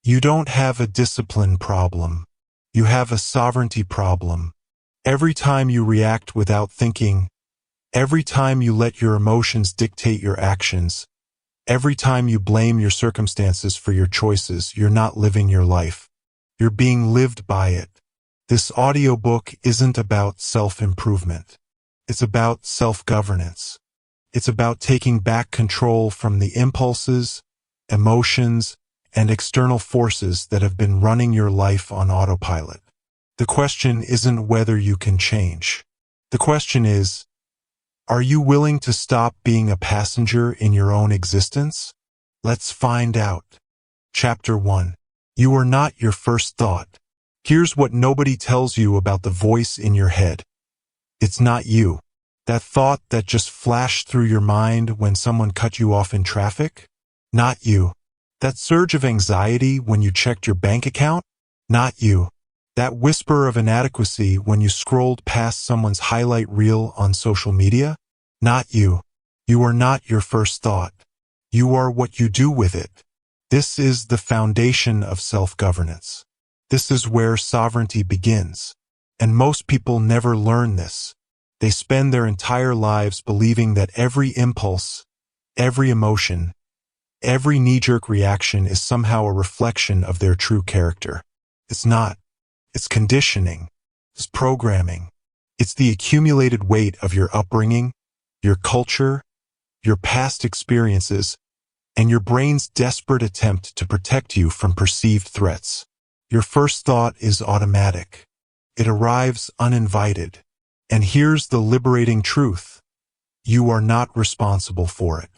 You don't have a discipline problem. You have a sovereignty problem. Every time you react without thinking, every time you let your emotions dictate your actions, every time you blame your circumstances for your choices, you're not living your life. You're being lived by it. This audiobook isn't about self-improvement. It's about self-governance. It's about taking back control from the impulses, emotions, and external forces that have been running your life on autopilot. The question isn't whether you can change. The question is, are you willing to stop being a passenger in your own existence? Let's find out. Chapter 1. You are not your first thought. Here's what nobody tells you about the voice in your head. It's not you. That thought that just flashed through your mind when someone cut you off in traffic? Not you. That surge of anxiety when you checked your bank account? Not you. That whisper of inadequacy when you scrolled past someone's highlight reel on social media? Not you. You are not your first thought. You are what you do with it. This is the foundation of self-governance. This is where sovereignty begins. And most people never learn this. They spend their entire lives believing that every impulse, every emotion, every knee-jerk reaction is somehow a reflection of their true character. It's not. It's conditioning. It's programming. It's the accumulated weight of your upbringing, your culture, your past experiences, and your brain's desperate attempt to protect you from perceived threats. Your first thought is automatic. It arrives uninvited. And here's the liberating truth. You are not responsible for it.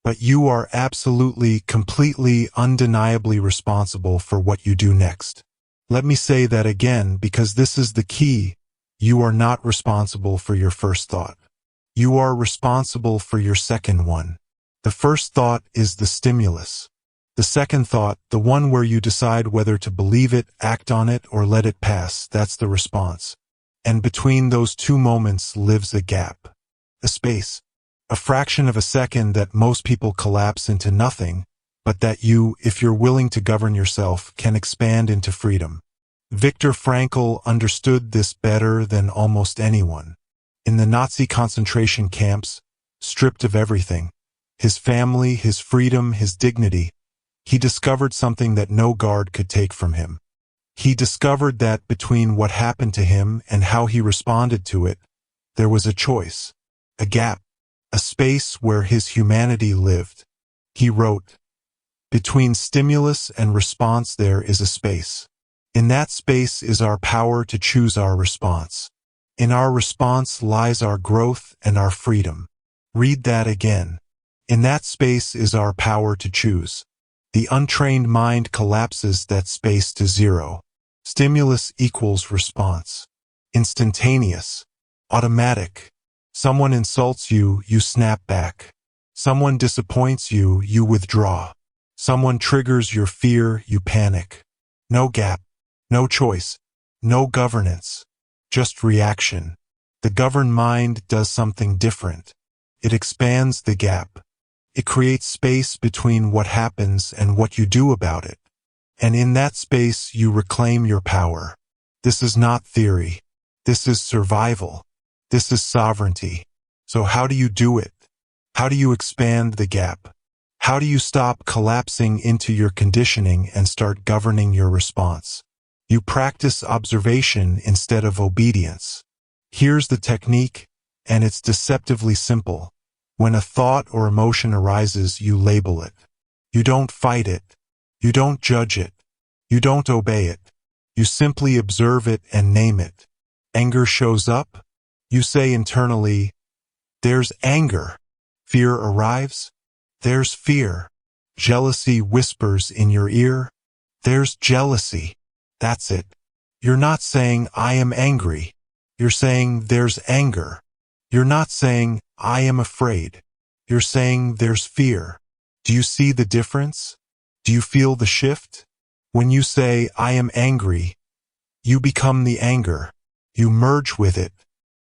But you are absolutely, completely, undeniably responsible for what you do next. Let me say that again because this is the key. You are not responsible for your first thought. You are responsible for your second one. The first thought is the stimulus. The second thought, the one where you decide whether to believe it, act on it, or let it pass, that's the response. And between those two moments lives a gap, a space, a fraction of a second that most people collapse into nothing, but that you, if you're willing to govern yourself, can expand into freedom. Viktor Frankl understood this better than almost anyone. In the Nazi concentration camps, stripped of everything, his family, his freedom, his dignity, he discovered something that no guard could take from him. He discovered that between what happened to him and how he responded to it, there was a choice, a gap, a space where his humanity lived. He wrote, "Between stimulus and response there is a space. In that space is our power to choose our response. In our response lies our growth and our freedom." Read that again. In that space is our power to choose. The untrained mind collapses that space to zero. Stimulus equals response. Instantaneous. Automatic. Someone insults you, you snap back. Someone disappoints you, you withdraw. Someone triggers your fear, you panic. No gap. No choice. No governance. Just reaction. The governed mind does something different. It expands the gap. It creates space between what happens and what you do about it. And in that space, you reclaim your power. This is not theory. This is survival. This is sovereignty. So how do you do it? How do you expand the gap? How do you stop collapsing into your conditioning and start governing your response? You practice observation instead of obedience. Here's the technique, and it's deceptively simple. When a thought or emotion arises, you label it. You don't fight it. You don't judge it. You don't obey it. You simply observe it and name it. Anger shows up. You say internally, "There's anger." Fear arrives. There's fear. Jealousy whispers in your ear. There's jealousy. That's it. You're not saying, "I am angry." You're saying, "There's anger." You're not saying, "I am afraid." You're saying, "There's fear." Do you see the difference? Do you feel the shift? When you say, "I am angry," you become the anger. You merge with it.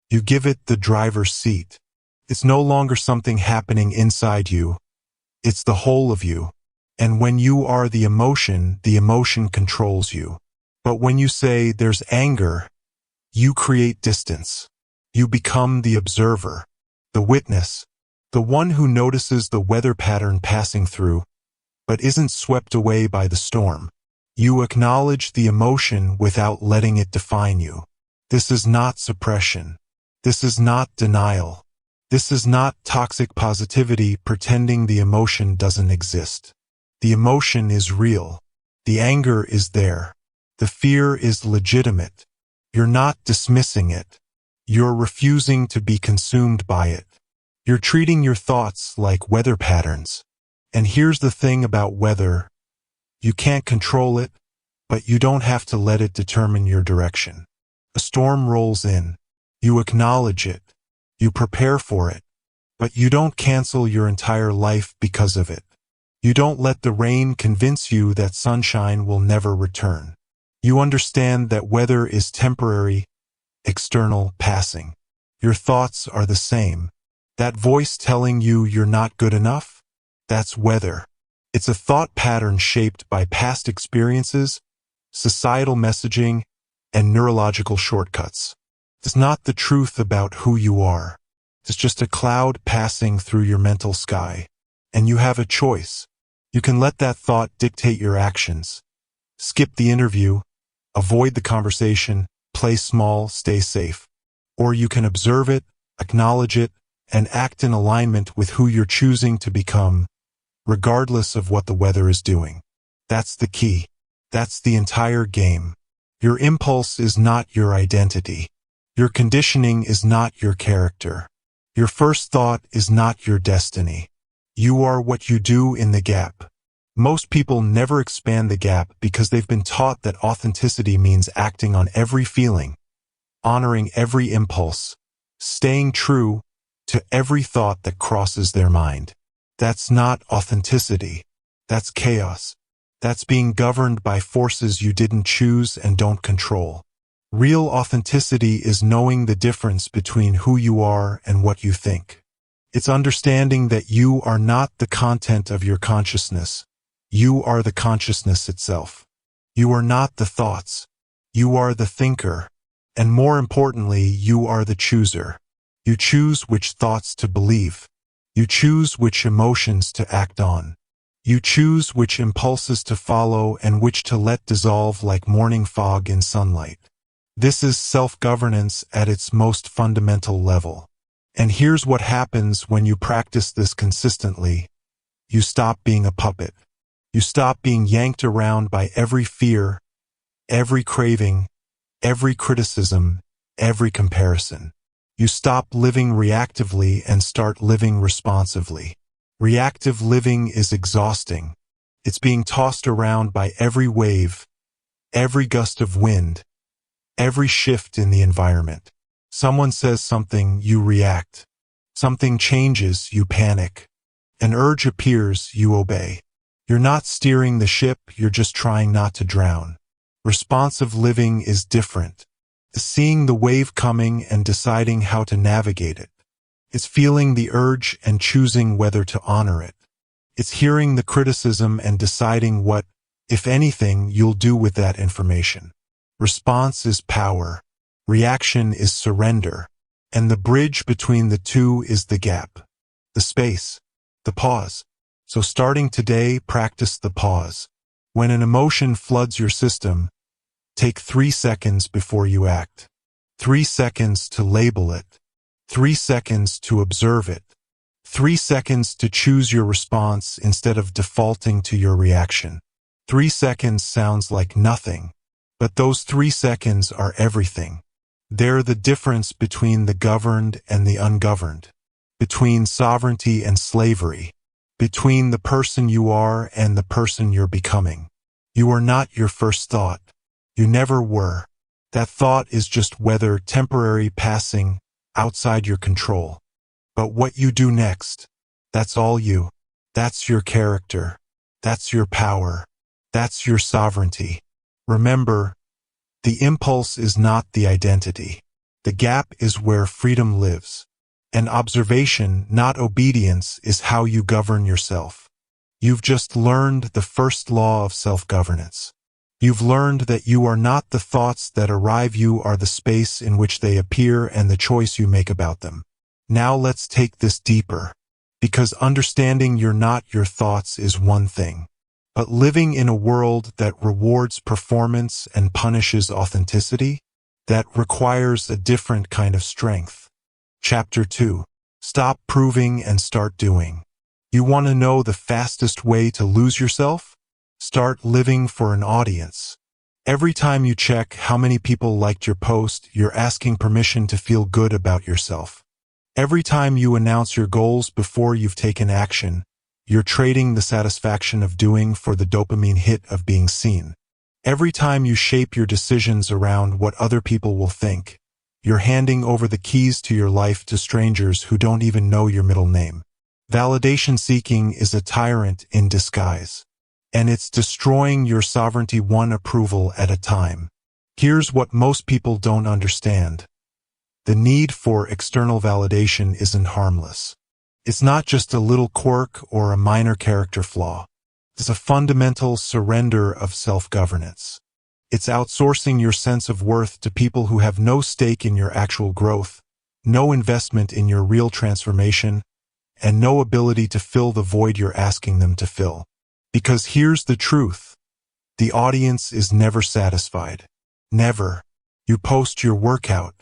You give it the driver's seat. It's no longer something happening inside you. It's the whole of you. And when you are the emotion controls you. But when you say there's anger, you create distance. You become the observer, the witness, the one who notices the weather pattern passing through, but isn't swept away by the storm. You acknowledge the emotion without letting it define you. This is not suppression. This is not denial. This is not toxic positivity pretending the emotion doesn't exist. The emotion is real. The anger is there. The fear is legitimate. You're not dismissing it. You're refusing to be consumed by it. You're treating your thoughts like weather patterns. And here's the thing about weather. You can't control it, but you don't have to let it determine your direction. A storm rolls in. You acknowledge it. You prepare for it. But you don't cancel your entire life because of it. You don't let the rain convince you that sunshine will never return. You understand that weather is temporary, external, passing. Your thoughts are the same. That voice telling you you're not good enough? That's weather. It's a thought pattern shaped by past experiences, societal messaging, and neurological shortcuts. It's not the truth about who you are. It's just a cloud passing through your mental sky. And you have a choice. You can let that thought dictate your actions. Skip the interview, avoid the conversation, play small, stay safe. Or you can observe it, acknowledge it, and act in alignment with who you're choosing to become, regardless of what the weather is doing. That's the key. That's the entire game. Your impulse is not your identity. Your conditioning is not your character. Your first thought is not your destiny. You are what you do in the gap. Most people never expand the gap because they've been taught that authenticity means acting on every feeling, honoring every impulse, staying true to every thought that crosses their mind. That's not authenticity. That's chaos. That's being governed by forces you didn't choose and don't control. Real authenticity is knowing the difference between who you are and what you think. It's understanding that you are not the content of your consciousness. You are the consciousness itself. You are not the thoughts. You are the thinker. And more importantly, you are the chooser. You choose which thoughts to believe. You choose which emotions to act on. You choose which impulses to follow and which to let dissolve like morning fog in sunlight. This is self-governance at its most fundamental level. And here's what happens when you practice this consistently. You stop being a puppet. You stop being yanked around by every fear, every craving, every criticism, every comparison. You stop living reactively and start living responsively. Reactive living is exhausting. It's being tossed around by every wave, every gust of wind, every shift in the environment. Someone says something, you react. Something changes, you panic. An urge appears, you obey. You're not steering the ship, you're just trying not to drown. Responsive living is different. It's seeing the wave coming and deciding how to navigate it. It's feeling the urge and choosing whether to honor it. It's hearing the criticism and deciding what, if anything, you'll do with that information. Response is power. Reaction is surrender. And the bridge between the two is the gap. The space. The pause. So starting today, practice the pause. When an emotion floods your system, take 3 seconds before you act. 3 seconds to label it. 3 seconds to observe it. 3 seconds to choose your response instead of defaulting to your reaction. 3 seconds sounds like nothing, but those 3 seconds are everything. They're the difference between the governed and the ungoverned, between sovereignty and slavery, between the person you are and the person you're becoming. You are not your first thought. You never were. That thought is just whether temporary, passing, outside your control. But what you do next, that's all you. That's your character. That's your power. That's your sovereignty. Remember, the impulse is not the identity. The gap is where freedom lives. And observation, not obedience, is how you govern yourself. You've just learned the first law of self-governance. You've learned that you are not the thoughts that arrive, you are the space in which they appear and the choice you make about them. Now let's take this deeper. Because understanding you're not your thoughts is one thing. But living in a world that rewards performance and punishes authenticity, that requires a different kind of strength. Chapter 2. Stop proving and start doing. You want to know the fastest way to lose yourself? Start living for an audience. Every time you check how many people liked your post, you're asking permission to feel good about yourself. Every time you announce your goals before you've taken action, you're trading the satisfaction of doing for the dopamine hit of being seen. Every time you shape your decisions around what other people will think, you're handing over the keys to your life to strangers who don't even know your middle name. Validation seeking is a tyrant in disguise. And it's destroying your sovereignty one approval at a time. Here's what most people don't understand. The need for external validation isn't harmless. It's not just a little quirk or a minor character flaw. It's a fundamental surrender of self-governance. It's outsourcing your sense of worth to people who have no stake in your actual growth, no investment in your real transformation, and no ability to fill the void you're asking them to fill. Because here's the truth. The audience is never satisfied. Never. You post your workout.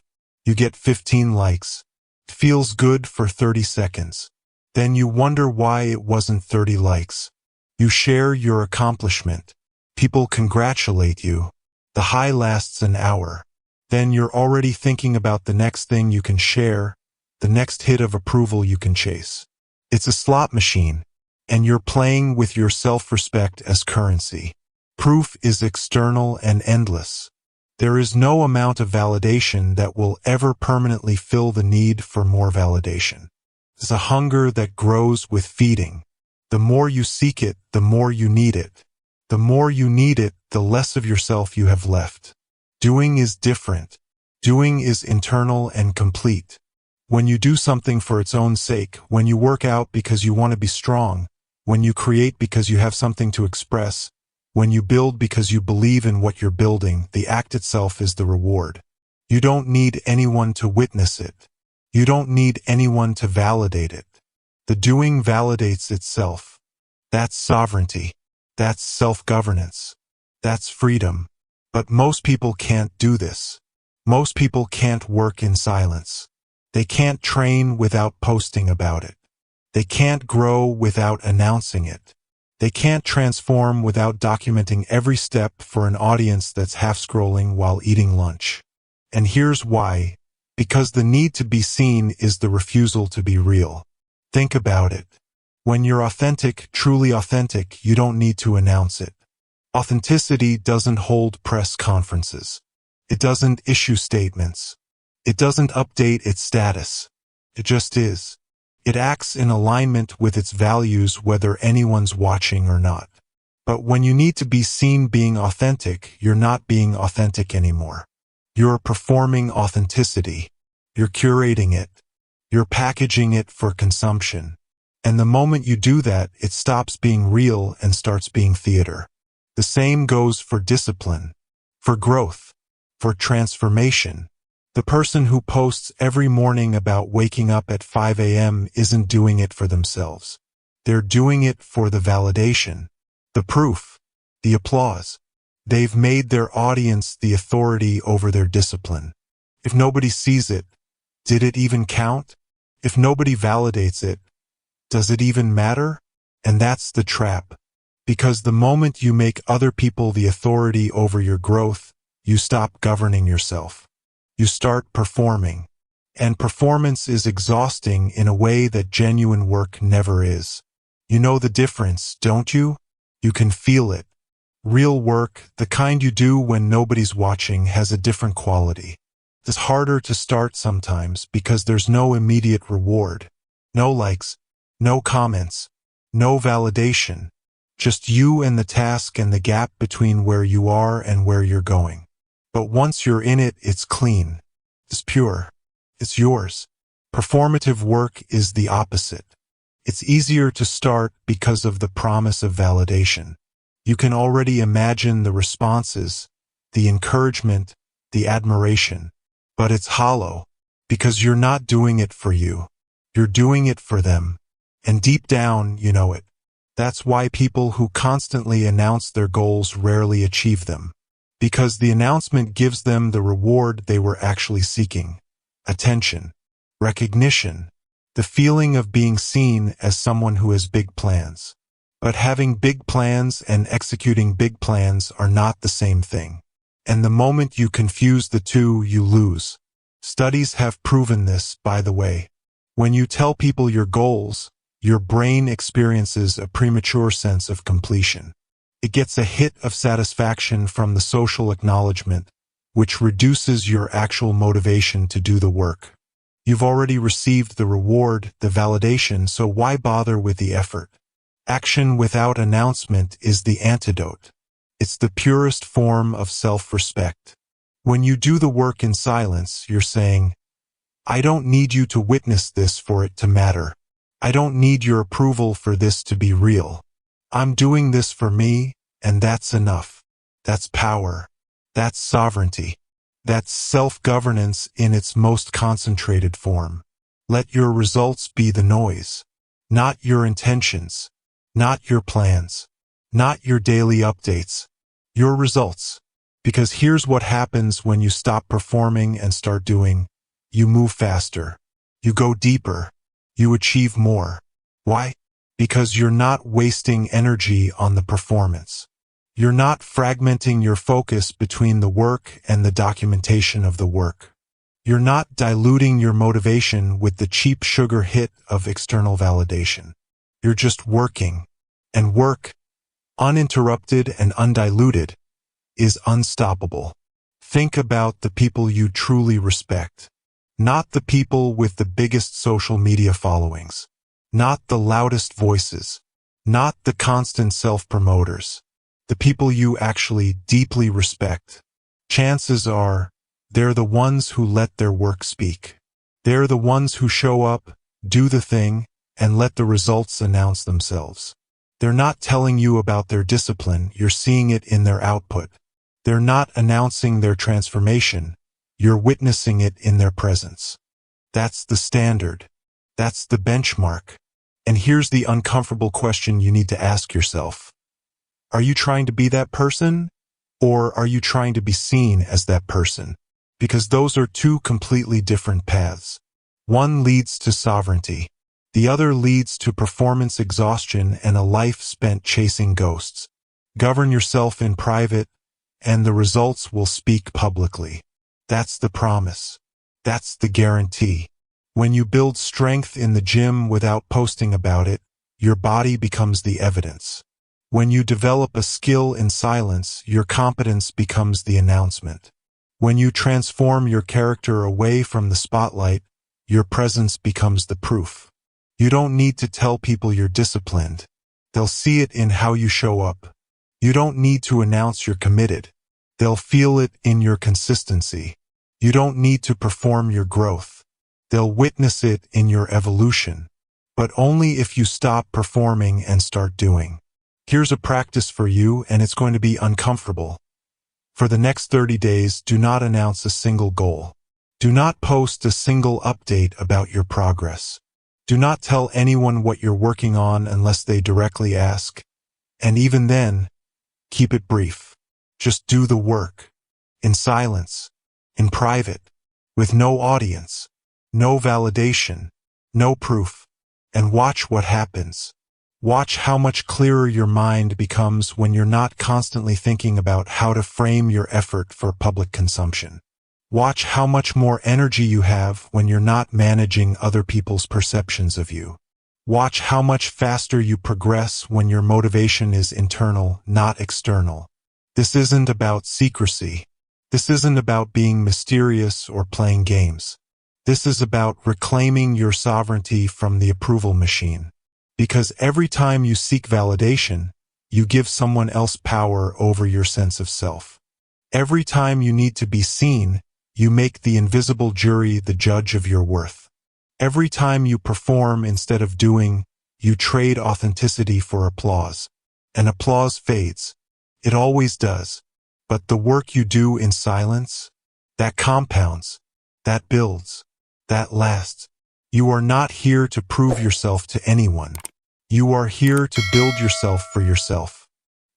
You get 15 likes. It feels good for 30 seconds. Then you wonder why it wasn't 30 likes. You share your accomplishment. People congratulate you. The high lasts an hour. Then you're already thinking about the next thing you can share, the next hit of approval you can chase. It's a slot machine. And you're playing with your self-respect as currency. Proof is external and endless. There is no amount of validation that will ever permanently fill the need for more validation. It's a hunger that grows with feeding. The more you seek it, the more you need it. The more you need it, the less of yourself you have left. Doing is different. Doing is internal and complete. When you do something for its own sake, when you work out because you want to be strong, when you create because you have something to express, when you build because you believe in what you're building, the act itself is the reward. You don't need anyone to witness it. You don't need anyone to validate it. The doing validates itself. That's sovereignty. That's self-governance. That's freedom. But most people can't do this. Most people can't work in silence. They can't train without posting about it. They can't grow without announcing it. They can't transform without documenting every step for an audience that's half-scrolling while eating lunch. And here's why. Because the need to be seen is the refusal to be real. Think about it. When you're authentic, truly authentic, you don't need to announce it. Authenticity doesn't hold press conferences. It doesn't issue statements. It doesn't update its status. It just is. It acts in alignment with its values whether anyone's watching or not. But when you need to be seen being authentic, you're not being authentic anymore. You're performing authenticity. You're curating it. You're packaging it for consumption. And the moment you do that, it stops being real and starts being theater. The same goes for discipline, for growth, for transformation. The person who posts every morning about waking up at 5 a.m. isn't doing it for themselves. They're doing it for the validation, the proof, the applause. They've made their audience the authority over their discipline. If nobody sees it, did it even count? If nobody validates it, does it even matter? And that's the trap. Because the moment you make other people the authority over your growth, you stop governing yourself. You start performing. And performance is exhausting in a way that genuine work never is. You know the difference, don't you? You can feel it. Real work, the kind you do when nobody's watching, has a different quality. It's harder to start sometimes because there's no immediate reward. No likes, no comments, no validation. Just you and the task and the gap between where you are and where you're going. But once you're in it, it's clean. It's pure. It's yours. Performative work is the opposite. It's easier to start because of the promise of validation. You can already imagine the responses, the encouragement, the admiration. But it's hollow, because you're not doing it for you. You're doing it for them. And deep down, you know it. That's why people who constantly announce their goals rarely achieve them. Because the announcement gives them the reward they were actually seeking. Attention, recognition, the feeling of being seen as someone who has big plans. But having big plans and executing big plans are not the same thing. And the moment you confuse the two, you lose. Studies have proven this, by the way. When you tell people your goals, your brain experiences a premature sense of completion. It gets a hit of satisfaction from the social acknowledgement, which reduces your actual motivation to do the work. You've already received the reward, the validation, so why bother with the effort? Action without announcement is the antidote. It's the purest form of self-respect. When you do the work in silence, you're saying, I don't need you to witness this for it to matter. I don't need your approval for this to be real. I'm doing this for me, and that's enough. That's power. That's sovereignty. That's self-governance in its most concentrated form. Let your results be the noise, not your intentions, not your plans, not your daily updates, your results. Because here's what happens when you stop performing and start doing. You move faster. You go deeper. You achieve more. Why? Because you're not wasting energy on the performance. You're not fragmenting your focus between the work and the documentation of the work. You're not diluting your motivation with the cheap sugar hit of external validation. You're just working. And work, uninterrupted and undiluted, is unstoppable. Think about the people you truly respect. Not the people with the biggest social media followings. Not the loudest voices. Not the constant self-promoters. The people you actually deeply respect. Chances are, they're the ones who let their work speak. They're the ones who show up, do the thing, and let the results announce themselves. They're not telling you about their discipline, you're seeing it in their output. They're not announcing their transformation, you're witnessing it in their presence. That's the standard. That's the benchmark. And here's the uncomfortable question you need to ask yourself. Are you trying to be that person? Or are you trying to be seen as that person? Because those are two completely different paths. One leads to sovereignty. The other leads to performance exhaustion and a life spent chasing ghosts. Govern yourself in private, and the results will speak publicly. That's the promise. That's the guarantee. When you build strength in the gym without posting about it, your body becomes the evidence. When you develop a skill in silence, your competence becomes the announcement. When you transform your character away from the spotlight, your presence becomes the proof. You don't need to tell people you're disciplined. They'll see it in how you show up. You don't need to announce you're committed. They'll feel it in your consistency. You don't need to perform your growth. They'll witness it in your evolution. But only if you stop performing and start doing. Here's a practice for you, and it's going to be uncomfortable. For the next 30 days, do not announce a single goal. Do not post a single update about your progress. Do not tell anyone what you're working on unless they directly ask. And even then, keep it brief. Just do the work. In silence. In private. With no audience. No validation. No proof. And watch what happens. Watch how much clearer your mind becomes when you're not constantly thinking about how to frame your effort for public consumption. Watch how much more energy you have when you're not managing other people's perceptions of you. Watch how much faster you progress when your motivation is internal, not external. This isn't about secrecy. This isn't about being mysterious or playing games. This is about reclaiming your sovereignty from the approval machine. Because every time you seek validation, you give someone else power over your sense of self. Every time you need to be seen, you make the invisible jury the judge of your worth. Every time you perform instead of doing, You trade authenticity for applause. And applause fades. It always does. But the work you do in silence, that compounds, that builds, that lasts. You are not here to prove yourself to anyone. You are here to build yourself for yourself.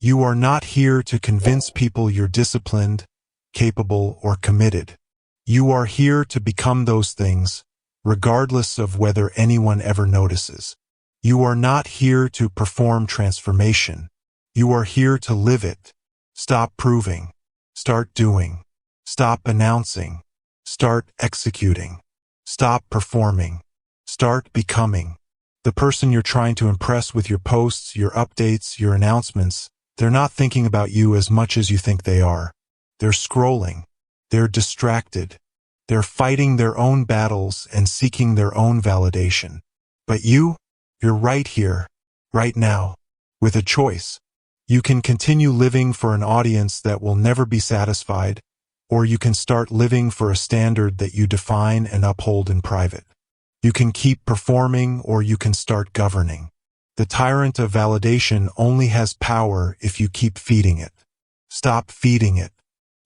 You are not here to convince people you're disciplined, capable, or committed. You are here to become those things, regardless of whether anyone ever notices. You are not here to perform transformation. You are here to live it. Stop proving. Start doing. Stop announcing. Start executing. Stop performing. Start becoming. The person you're trying to impress with your posts, your updates, your announcements, they're not thinking about you as much as you think they are. They're scrolling. They're distracted. They're fighting their own battles and seeking their own validation. But you're right here, right now, with a choice. You can continue living for an audience that will never be satisfied, or you can start living for a standard that you define and uphold in private. You can keep performing, or you can start governing. The tyrant of validation only has power if you keep feeding it. Stop feeding it.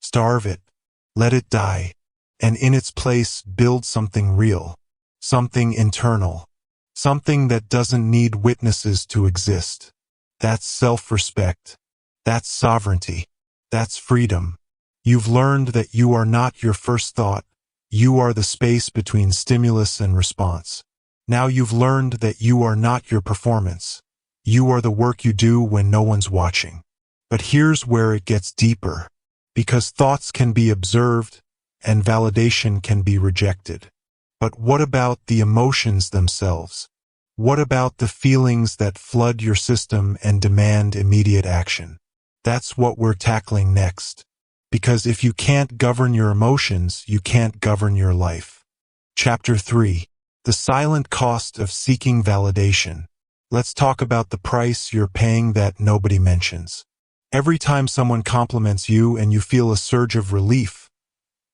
Starve it. Let it die. And in its place, build something real. Something internal. Something that doesn't need witnesses to exist. That's self-respect. That's sovereignty. That's freedom. You've learned that you are not your first thought. You are the space between stimulus and response. Now you've learned that you are not your performance. You are the work you do when no one's watching. But here's where it gets deeper. Because thoughts can be observed, and validation can be rejected. But what about the emotions themselves? What about the feelings that flood your system and demand immediate action? That's what we're tackling next. Because if you can't govern your emotions, you can't govern your life. Chapter 3. The silent cost of seeking validation. Let's talk about the price you're paying that nobody mentions. Every time someone compliments you and you feel a surge of relief,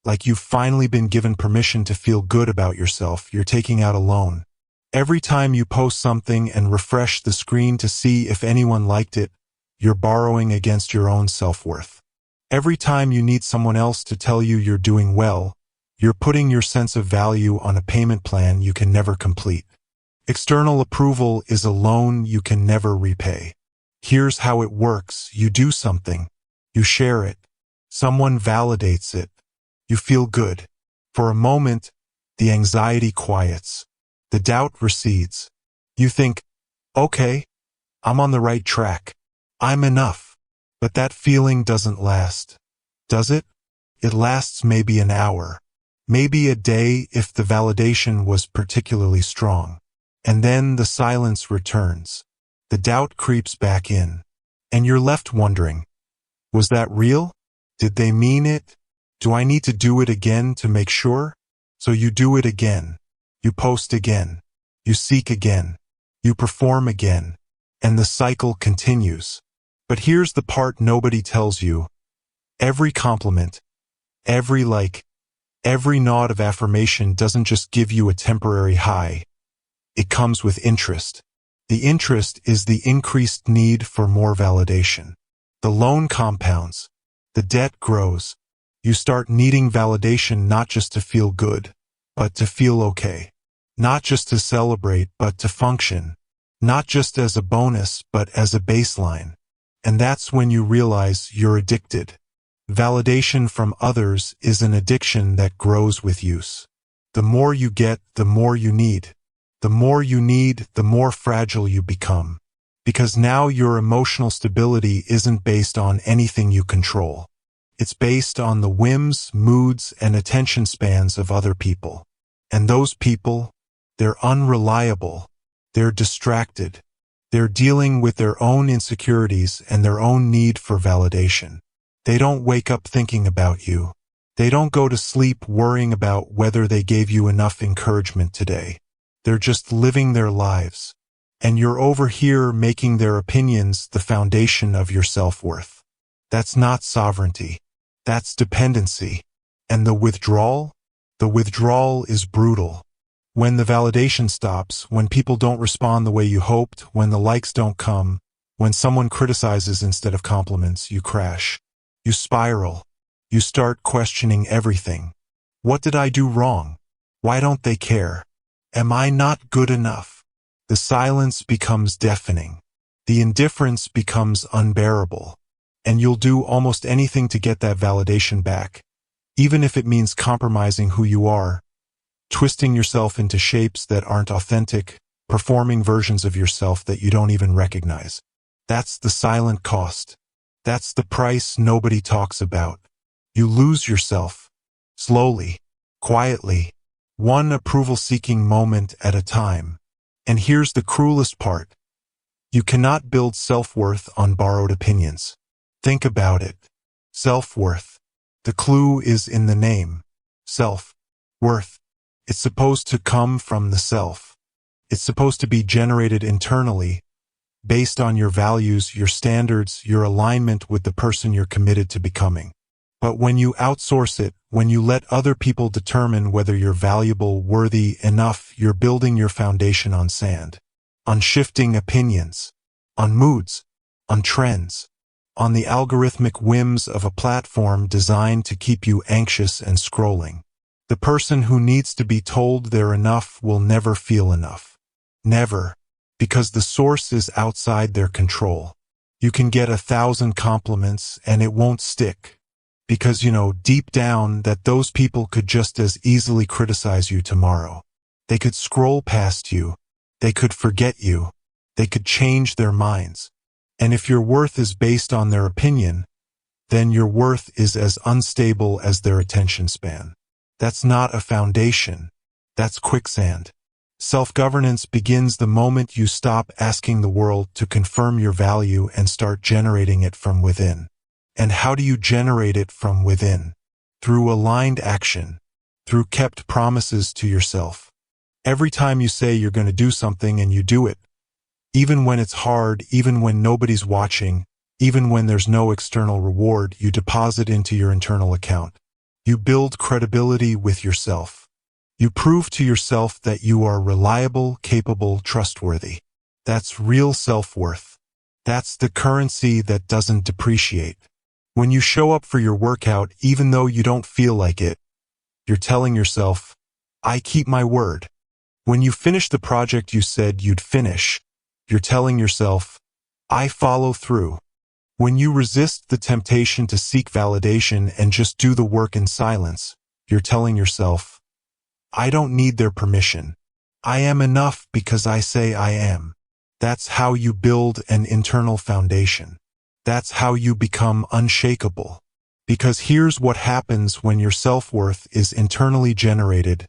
like you've finally been given permission to feel good about yourself, you're taking out a loan. Every time you post something and refresh the screen to see if anyone liked it, you're borrowing against your own self-worth. Every time you need someone else to tell you you're doing well, you're putting your sense of value on a payment plan you can never complete. External approval is a loan you can never repay. Here's how it works. You do something. You share it. Someone validates it. You feel good. For a moment, the anxiety quiets. The doubt recedes. You think, okay, I'm on the right track. I'm enough. But that feeling doesn't last. Does it? It lasts maybe an hour. Maybe a day if the validation was particularly strong. And then the silence returns. The doubt creeps back in. And you're left wondering, was that real? Did they mean it? Do I need to do it again to make sure? So you do it again. You post again. You seek again. You perform again. And the cycle continues. But here's the part nobody tells you. Every compliment, every like, every nod of affirmation doesn't just give you a temporary high. It comes with interest. The interest is the increased need for more validation. The loan compounds. The debt grows. You start needing validation not just to feel good, but to feel okay. Not just to celebrate, but to function. Not just as a bonus, but as a baseline. And that's when you realize you're addicted. Validation from others is an addiction that grows with use. The more you get, the more you need. The more you need, the more fragile you become. Because now your emotional stability isn't based on anything you control. It's based on the whims, moods, and attention spans of other people. And those people, they're unreliable. They're distracted. They're dealing with their own insecurities and their own need for validation. They don't wake up thinking about you. They don't go to sleep worrying about whether they gave you enough encouragement today. They're just living their lives. And you're over here making their opinions the foundation of your self-worth. That's not sovereignty. That's dependency. And the withdrawal? The withdrawal is brutal. When the validation stops, when people don't respond the way you hoped, when the likes don't come, when someone criticizes instead of compliments, you crash. You spiral. You start questioning everything. What did I do wrong? Why don't they care? Am I not good enough? The silence becomes deafening. The indifference becomes unbearable. And you'll do almost anything to get that validation back, even if it means compromising who you are, twisting yourself into shapes that aren't authentic, performing versions of yourself that you don't even recognize. That's the silent cost. That's the price nobody talks about. You lose yourself. Slowly. Quietly. One approval-seeking moment at a time. And here's the cruelest part. You cannot build self-worth on borrowed opinions. Think about it. Self-worth. The clue is in the name. Self-worth. It's supposed to come from the self. It's supposed to be generated internally, based on your values, your standards, your alignment with the person you're committed to becoming. But when you outsource it, when you let other people determine whether you're valuable, worthy, enough, you're building your foundation on sand, on shifting opinions, on moods, on trends, on the algorithmic whims of a platform designed to keep you anxious and scrolling. The person who needs to be told they're enough will never feel enough. Never. Because the source is outside their control. You can get 1,000 compliments and it won't stick. Because you know deep down that those people could just as easily criticize you tomorrow. They could scroll past you. They could forget you. They could change their minds. And if your worth is based on their opinion, then your worth is as unstable as their attention span. That's not a foundation. That's quicksand. Self-governance begins the moment you stop asking the world to confirm your value and start generating it from within. And how do you generate it from within? Through aligned action. Through kept promises to yourself. Every time you say you're going to do something and you do it, even when it's hard, even when nobody's watching, even when there's no external reward, you deposit into your internal account. You build credibility with yourself. You prove to yourself that you are reliable, capable, trustworthy. That's real self-worth. That's the currency that doesn't depreciate. When you show up for your workout, even though you don't feel like it, you're telling yourself, I keep my word. When you finish the project you said you'd finish, you're telling yourself, I follow through. When you resist the temptation to seek validation and just do the work in silence, you're telling yourself, I don't need their permission. I am enough because I say I am. That's how you build an internal foundation. That's how you become unshakable. Because here's what happens when your self-worth is internally generated.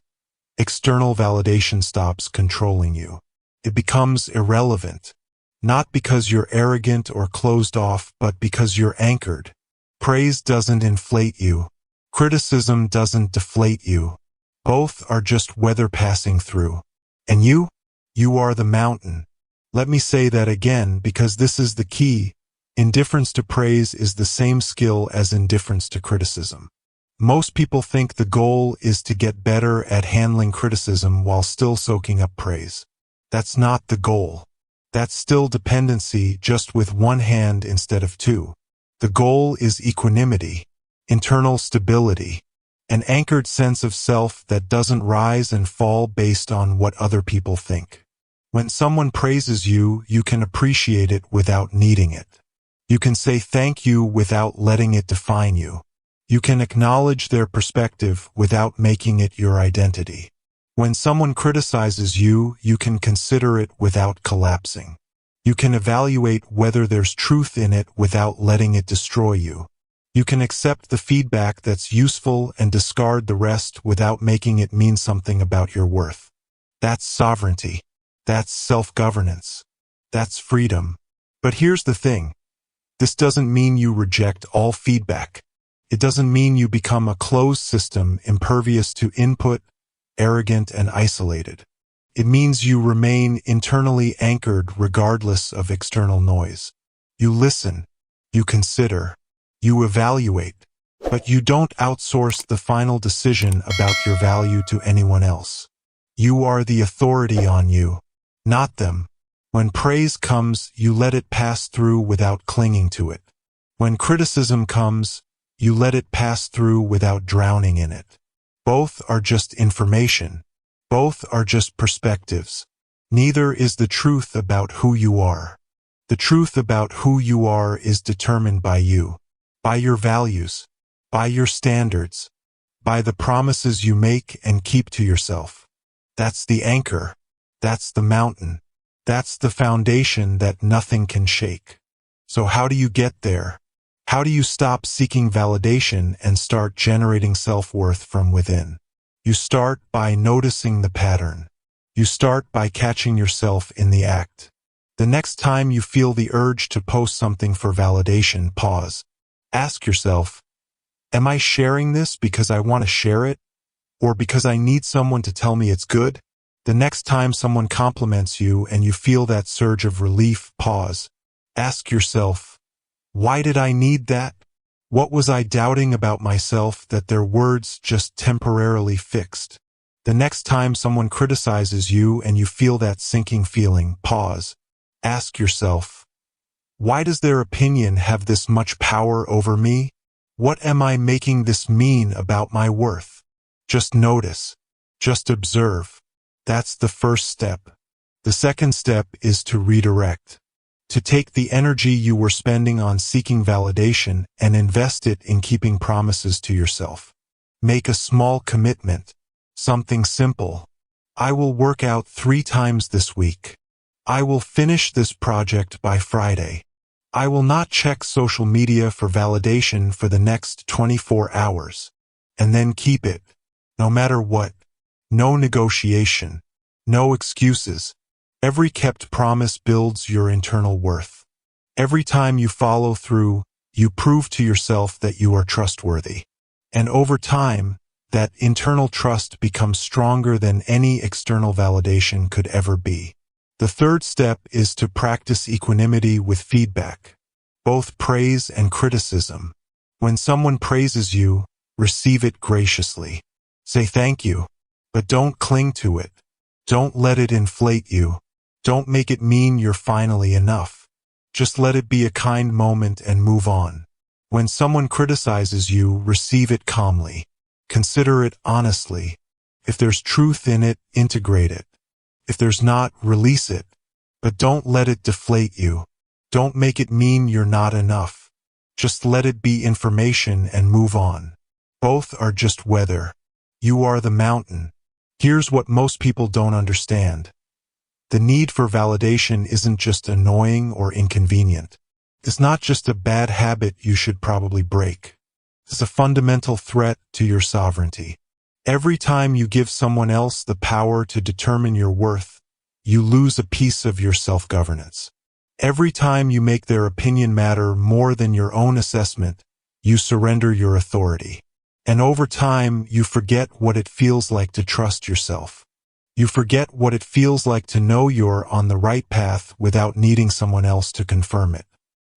External validation stops controlling you. It becomes irrelevant. Not because you're arrogant or closed off, but because you're anchored. Praise doesn't inflate you. Criticism doesn't deflate you. Both are just weather passing through. And you? You are the mountain. Let me say that again because this is the key. Indifference to praise is the same skill as indifference to criticism. Most people think the goal is to get better at handling criticism while still soaking up praise. That's not the goal. That's still dependency, just with one hand instead of two. The goal is equanimity, internal stability, an anchored sense of self that doesn't rise and fall based on what other people think. When someone praises you, you can appreciate it without needing it. You can say thank you without letting it define you. You can acknowledge their perspective without making it your identity. When someone criticizes you, you can consider it without collapsing. You can evaluate whether there's truth in it without letting it destroy you. You can accept the feedback that's useful and discard the rest without making it mean something about your worth. That's sovereignty. That's self-governance. That's freedom. But here's the thing. This doesn't mean you reject all feedback. It doesn't mean you become a closed system impervious to input, arrogant and isolated. It means you remain internally anchored regardless of external noise. You listen, you consider, you evaluate, but you don't outsource the final decision about your value to anyone else. You are the authority on you, not them. When praise comes, you let it pass through without clinging to it. When criticism comes, you let it pass through without drowning in it. Both are just information. Both are just perspectives. Neither is the truth about who you are. The truth about who you are is determined by you, by your values, by your standards, by the promises you make and keep to yourself. That's the anchor. That's the mountain. That's the foundation that nothing can shake. So how do you get there? How do you stop seeking validation and start generating self-worth from within? You start by noticing the pattern. You start by catching yourself in the act. The next time you feel the urge to post something for validation, pause. Ask yourself, am I sharing this because I want to share it? Or because I need someone to tell me it's good? The next time someone compliments you and you feel that surge of relief, pause. Ask yourself, why did I need that? What was I doubting about myself that their words just temporarily fixed? The next time someone criticizes you and you feel that sinking feeling, pause. Ask yourself, why does their opinion have this much power over me? What am I making this mean about my worth? Just notice. Just observe. That's the first step. The second step is to redirect. To take the energy you were spending on seeking validation and invest it in keeping promises to yourself. Make a small commitment. Something simple. I will work out 3 times this week. I will finish this project by Friday. I will not check social media for validation for the next 24 hours. And then keep it. No matter what. No negotiation. No excuses. Every kept promise builds your internal worth. Every time you follow through, you prove to yourself that you are trustworthy. And over time, that internal trust becomes stronger than any external validation could ever be. The third step is to practice equanimity with feedback, both praise and criticism. When someone praises you, receive it graciously. Say thank you, but don't cling to it. Don't let it inflate you. Don't make it mean you're finally enough. Just let it be a kind moment and move on. When someone criticizes you, receive it calmly. Consider it honestly. If there's truth in it, integrate it. If there's not, release it. But don't let it deflate you. Don't make it mean you're not enough. Just let it be information and move on. Both are just weather. You are the mountain. Here's what most people don't understand. The need for validation isn't just annoying or inconvenient. It's not just a bad habit you should probably break. It's a fundamental threat to your sovereignty. Every time you give someone else the power to determine your worth, you lose a piece of your self-governance. Every time you make their opinion matter more than your own assessment, you surrender your authority. And over time, you forget what it feels like to trust yourself. You forget what it feels like to know you're on the right path without needing someone else to confirm it.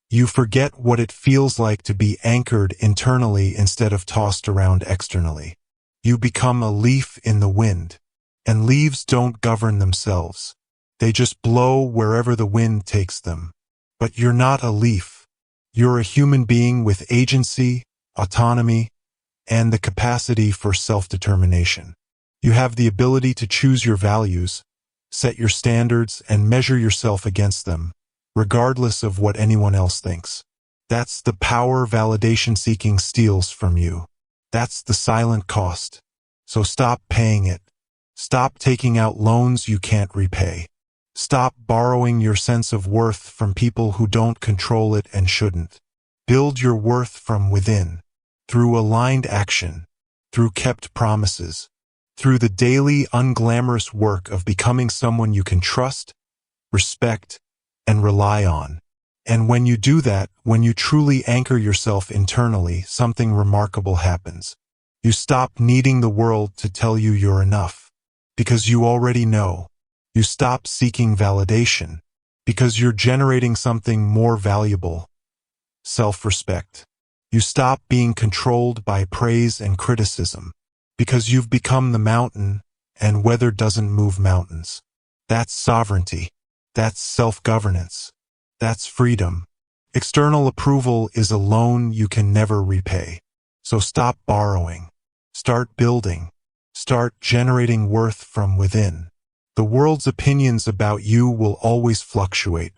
You forget what it feels like to be anchored internally instead of tossed around externally. You become a leaf in the wind, and leaves don't govern themselves. They just blow wherever the wind takes them. But you're not a leaf. You're a human being with agency, autonomy, and the capacity for self-determination. You have the ability to choose your values, set your standards, and measure yourself against them, regardless of what anyone else thinks. That's the power validation seeking steals from you. That's the silent cost. So stop paying it. Stop taking out loans you can't repay. Stop borrowing your sense of worth from people who don't control it and shouldn't. Build your worth from within, through aligned action, through kept promises, through the daily unglamorous work of becoming someone you can trust, respect, and rely on. And when you do that, when you truly anchor yourself internally, something remarkable happens. You stop needing the world to tell you you're enough, because you already know. You stop seeking validation, because you're generating something more valuable, self-respect. You stop being controlled by praise and criticism, because you've become the mountain, and weather doesn't move mountains. That's sovereignty. That's self-governance. That's freedom. External approval is a loan you can never repay. So stop borrowing. Start building. Start generating worth from within. The world's opinions about you will always fluctuate.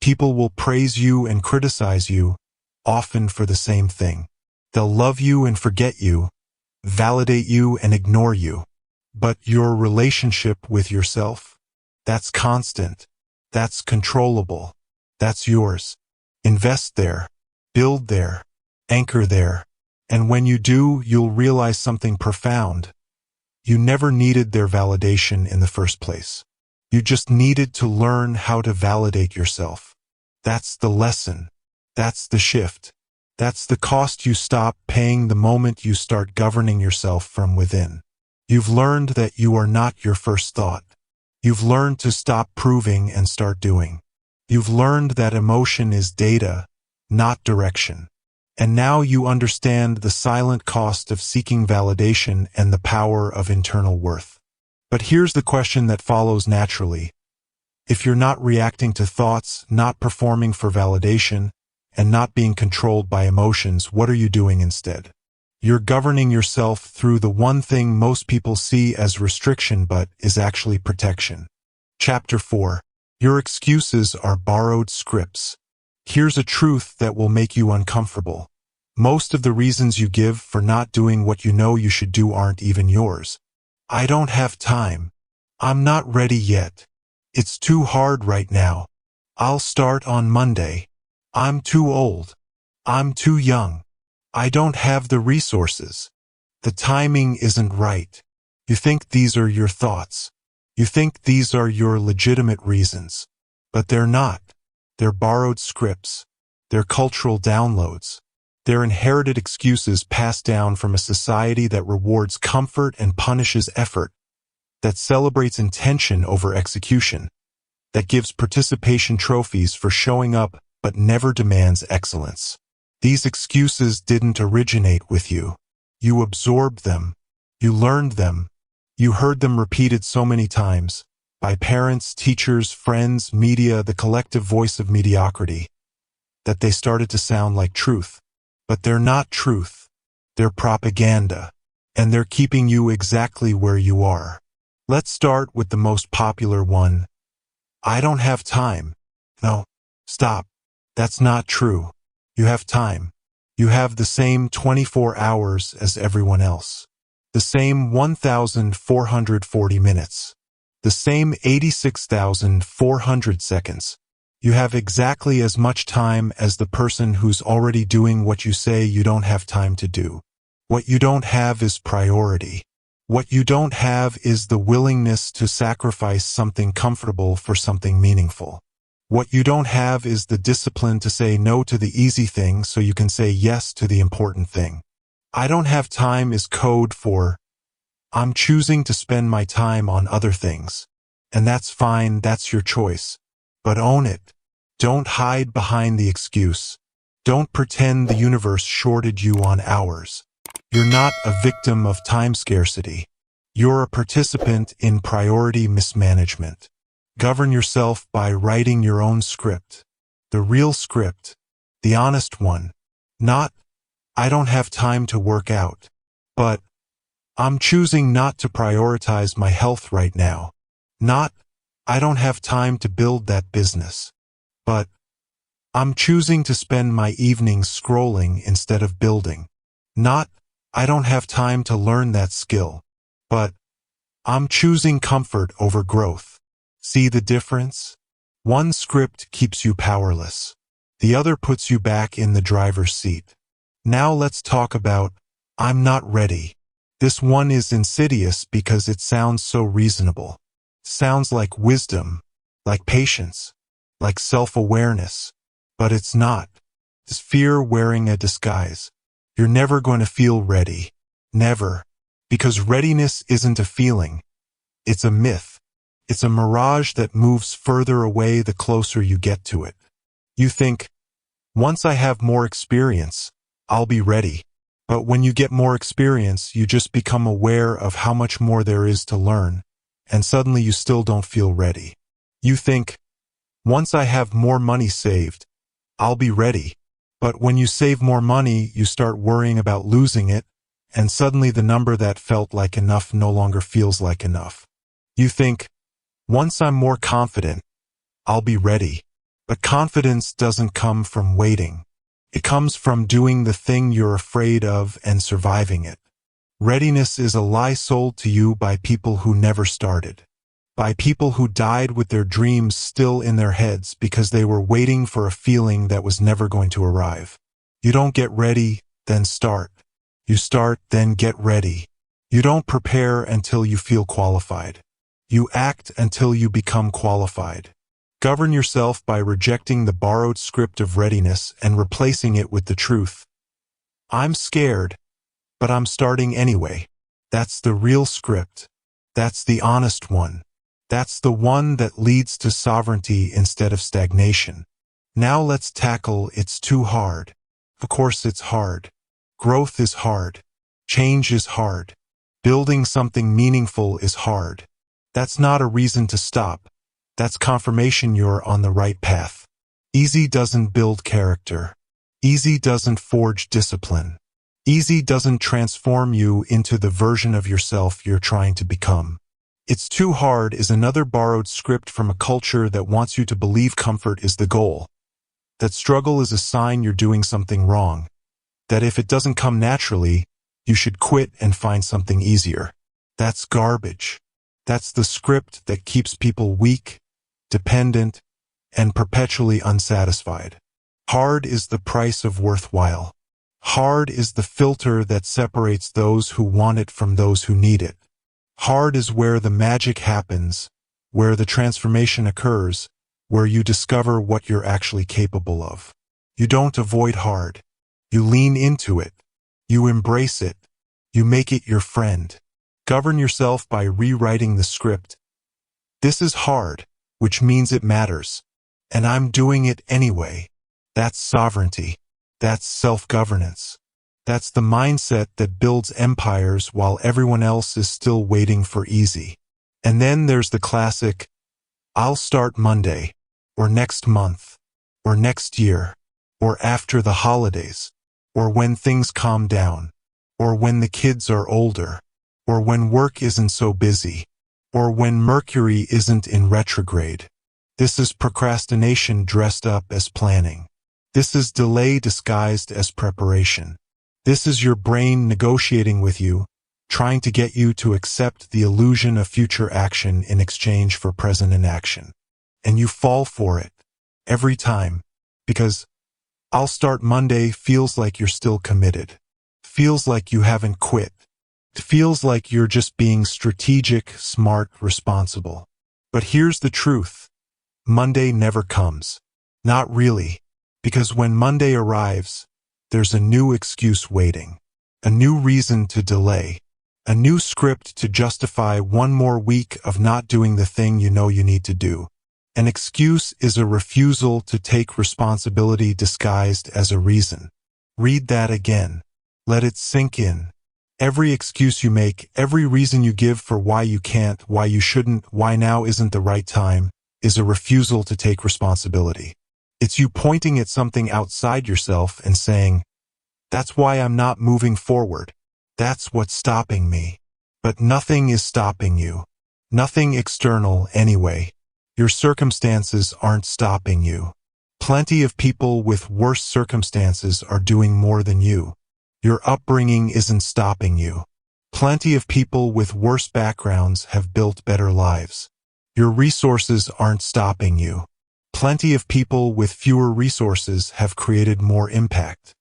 People will praise you and criticize you, often for the same thing. They'll love you and forget you, validate you and ignore you. But your relationship with yourself, that's constant. That's controllable. That's yours. Invest there. Build there. Anchor there. And when you do, you'll realize something profound. You never needed their validation in the first place. You just needed to learn how to validate yourself. That's the lesson. That's the shift. That's the cost you stop paying the moment you start governing yourself from within. You've learned that you are not your first thought. You've learned to stop proving and start doing. You've learned that emotion is data, not direction. And now you understand the silent cost of seeking validation and the power of internal worth. But here's the question that follows naturally. If you're not reacting to thoughts, not performing for validation, and not being controlled by emotions, what are you doing instead? You're governing yourself through the one thing most people see as restriction but is actually protection. Chapter 4. Your excuses are borrowed scripts. Here's a truth that will make you uncomfortable. Most of the reasons you give for not doing what you know you should do aren't even yours. I don't have time. I'm not ready yet. It's too hard right now. I'll start on Monday. I'm too old. I'm too young. I don't have the resources. The timing isn't right. You think these are your thoughts. You think these are your legitimate reasons. But they're not. They're borrowed scripts. They're cultural downloads. They're inherited excuses passed down from a society that rewards comfort and punishes effort, that celebrates intention over execution, that gives participation trophies for showing up but never demands excellence. These excuses didn't originate with you. You absorbed them. You learned them. You heard them repeated so many times, by parents, teachers, friends, media, the collective voice of mediocrity, that they started to sound like truth. But they're not truth. They're propaganda. And they're keeping you exactly where you are. Let's start with the most popular one. I don't have time. No, stop. That's not true. You have time. You have the same 24 hours as everyone else. The same 1,440 minutes. The same 86,400 seconds. You have exactly as much time as the person who's already doing what you say you don't have time to do. What you don't have is priority. What you don't have is the willingness to sacrifice something comfortable for something meaningful. What you don't have is the discipline to say no to the easy thing so you can say yes to the important thing. I don't have time is code for I'm choosing to spend my time on other things. And that's fine, that's your choice. But own it. Don't hide behind the excuse. Don't pretend the universe shorted you on hours. You're not a victim of time scarcity. You're a participant in priority mismanagement. Govern yourself by writing your own script. The real script. The honest one. Not, I don't have time to work out. But, I'm choosing not to prioritize my health right now. Not, I don't have time to build that business. But, I'm choosing to spend my evenings scrolling instead of building. Not, I don't have time to learn that skill. But, I'm choosing comfort over growth. See the difference? One script keeps you powerless. The other puts you back in the driver's seat. Now let's talk about, I'm not ready. This one is insidious because it sounds so reasonable. Sounds like wisdom, like patience, like self-awareness. But it's not. It's fear wearing a disguise. You're never going to feel ready. Never. Because readiness isn't a feeling. It's a myth. It's a mirage that moves further away the closer you get to it. You think, once I have more experience, I'll be ready. But when you get more experience, you just become aware of how much more there is to learn, and suddenly you still don't feel ready. You think, once I have more money saved, I'll be ready. But when you save more money, you start worrying about losing it, and suddenly the number that felt like enough no longer feels like enough. You think, once I'm more confident, I'll be ready. But confidence doesn't come from waiting. It comes from doing the thing you're afraid of and surviving it. Readiness is a lie sold to you by people who never started. By people who died with their dreams still in their heads because they were waiting for a feeling that was never going to arrive. You don't get ready, then start. You start, then get ready. You don't prepare until you feel qualified. You act until you become qualified. Govern yourself by rejecting the borrowed script of readiness and replacing it with the truth. I'm scared, but I'm starting anyway. That's the real script. That's the honest one. That's the one that leads to sovereignty instead of stagnation. Now let's tackle it's too hard. Of course it's hard. Growth is hard. Change is hard. Building something meaningful is hard. That's not a reason to stop. That's confirmation you're on the right path. Easy doesn't build character. Easy doesn't forge discipline. Easy doesn't transform you into the version of yourself you're trying to become. It's too hard is another borrowed script from a culture that wants you to believe comfort is the goal. That struggle is a sign you're doing something wrong. That if it doesn't come naturally, you should quit and find something easier. That's garbage. That's the script that keeps people weak, dependent, and perpetually unsatisfied. Hard is the price of worthwhile. Hard is the filter that separates those who want it from those who need it. Hard is where the magic happens, where the transformation occurs, where you discover what you're actually capable of. You don't avoid hard. You lean into it. You embrace it. You make it your friend. Govern yourself by rewriting the script. This is hard, which means it matters. And I'm doing it anyway. That's sovereignty. That's self-governance. That's the mindset that builds empires while everyone else is still waiting for easy. And then there's the classic, I'll start Monday, or next month, or next year, or after the holidays, or when things calm down, or when the kids are older, or when work isn't so busy, or when Mercury isn't in retrograde. This is procrastination dressed up as planning. This is delay disguised as preparation. This is your brain negotiating with you, trying to get you to accept the illusion of future action in exchange for present inaction. And you fall for it, every time, because I'll start Monday feels like you're still committed, feels like you haven't quit, it feels like you're just being strategic, smart, responsible. But here's the truth. Monday never comes. Not really, because when Monday arrives, there's a new excuse waiting, a new reason to delay, a new script to justify one more week of not doing the thing you know you need to do. An excuse is a refusal to take responsibility disguised as a reason. Read that again. Let it sink in. Every excuse you make, every reason you give for why you can't, why you shouldn't, why now isn't the right time, is a refusal to take responsibility. It's you pointing at something outside yourself and saying, that's why I'm not moving forward. That's what's stopping me. But nothing is stopping you. Nothing external anyway. Your circumstances aren't stopping you. Plenty of people with worse circumstances are doing more than you. Your upbringing isn't stopping you. Plenty of people with worse backgrounds have built better lives. Your resources aren't stopping you. Plenty of people with fewer resources have created more impact.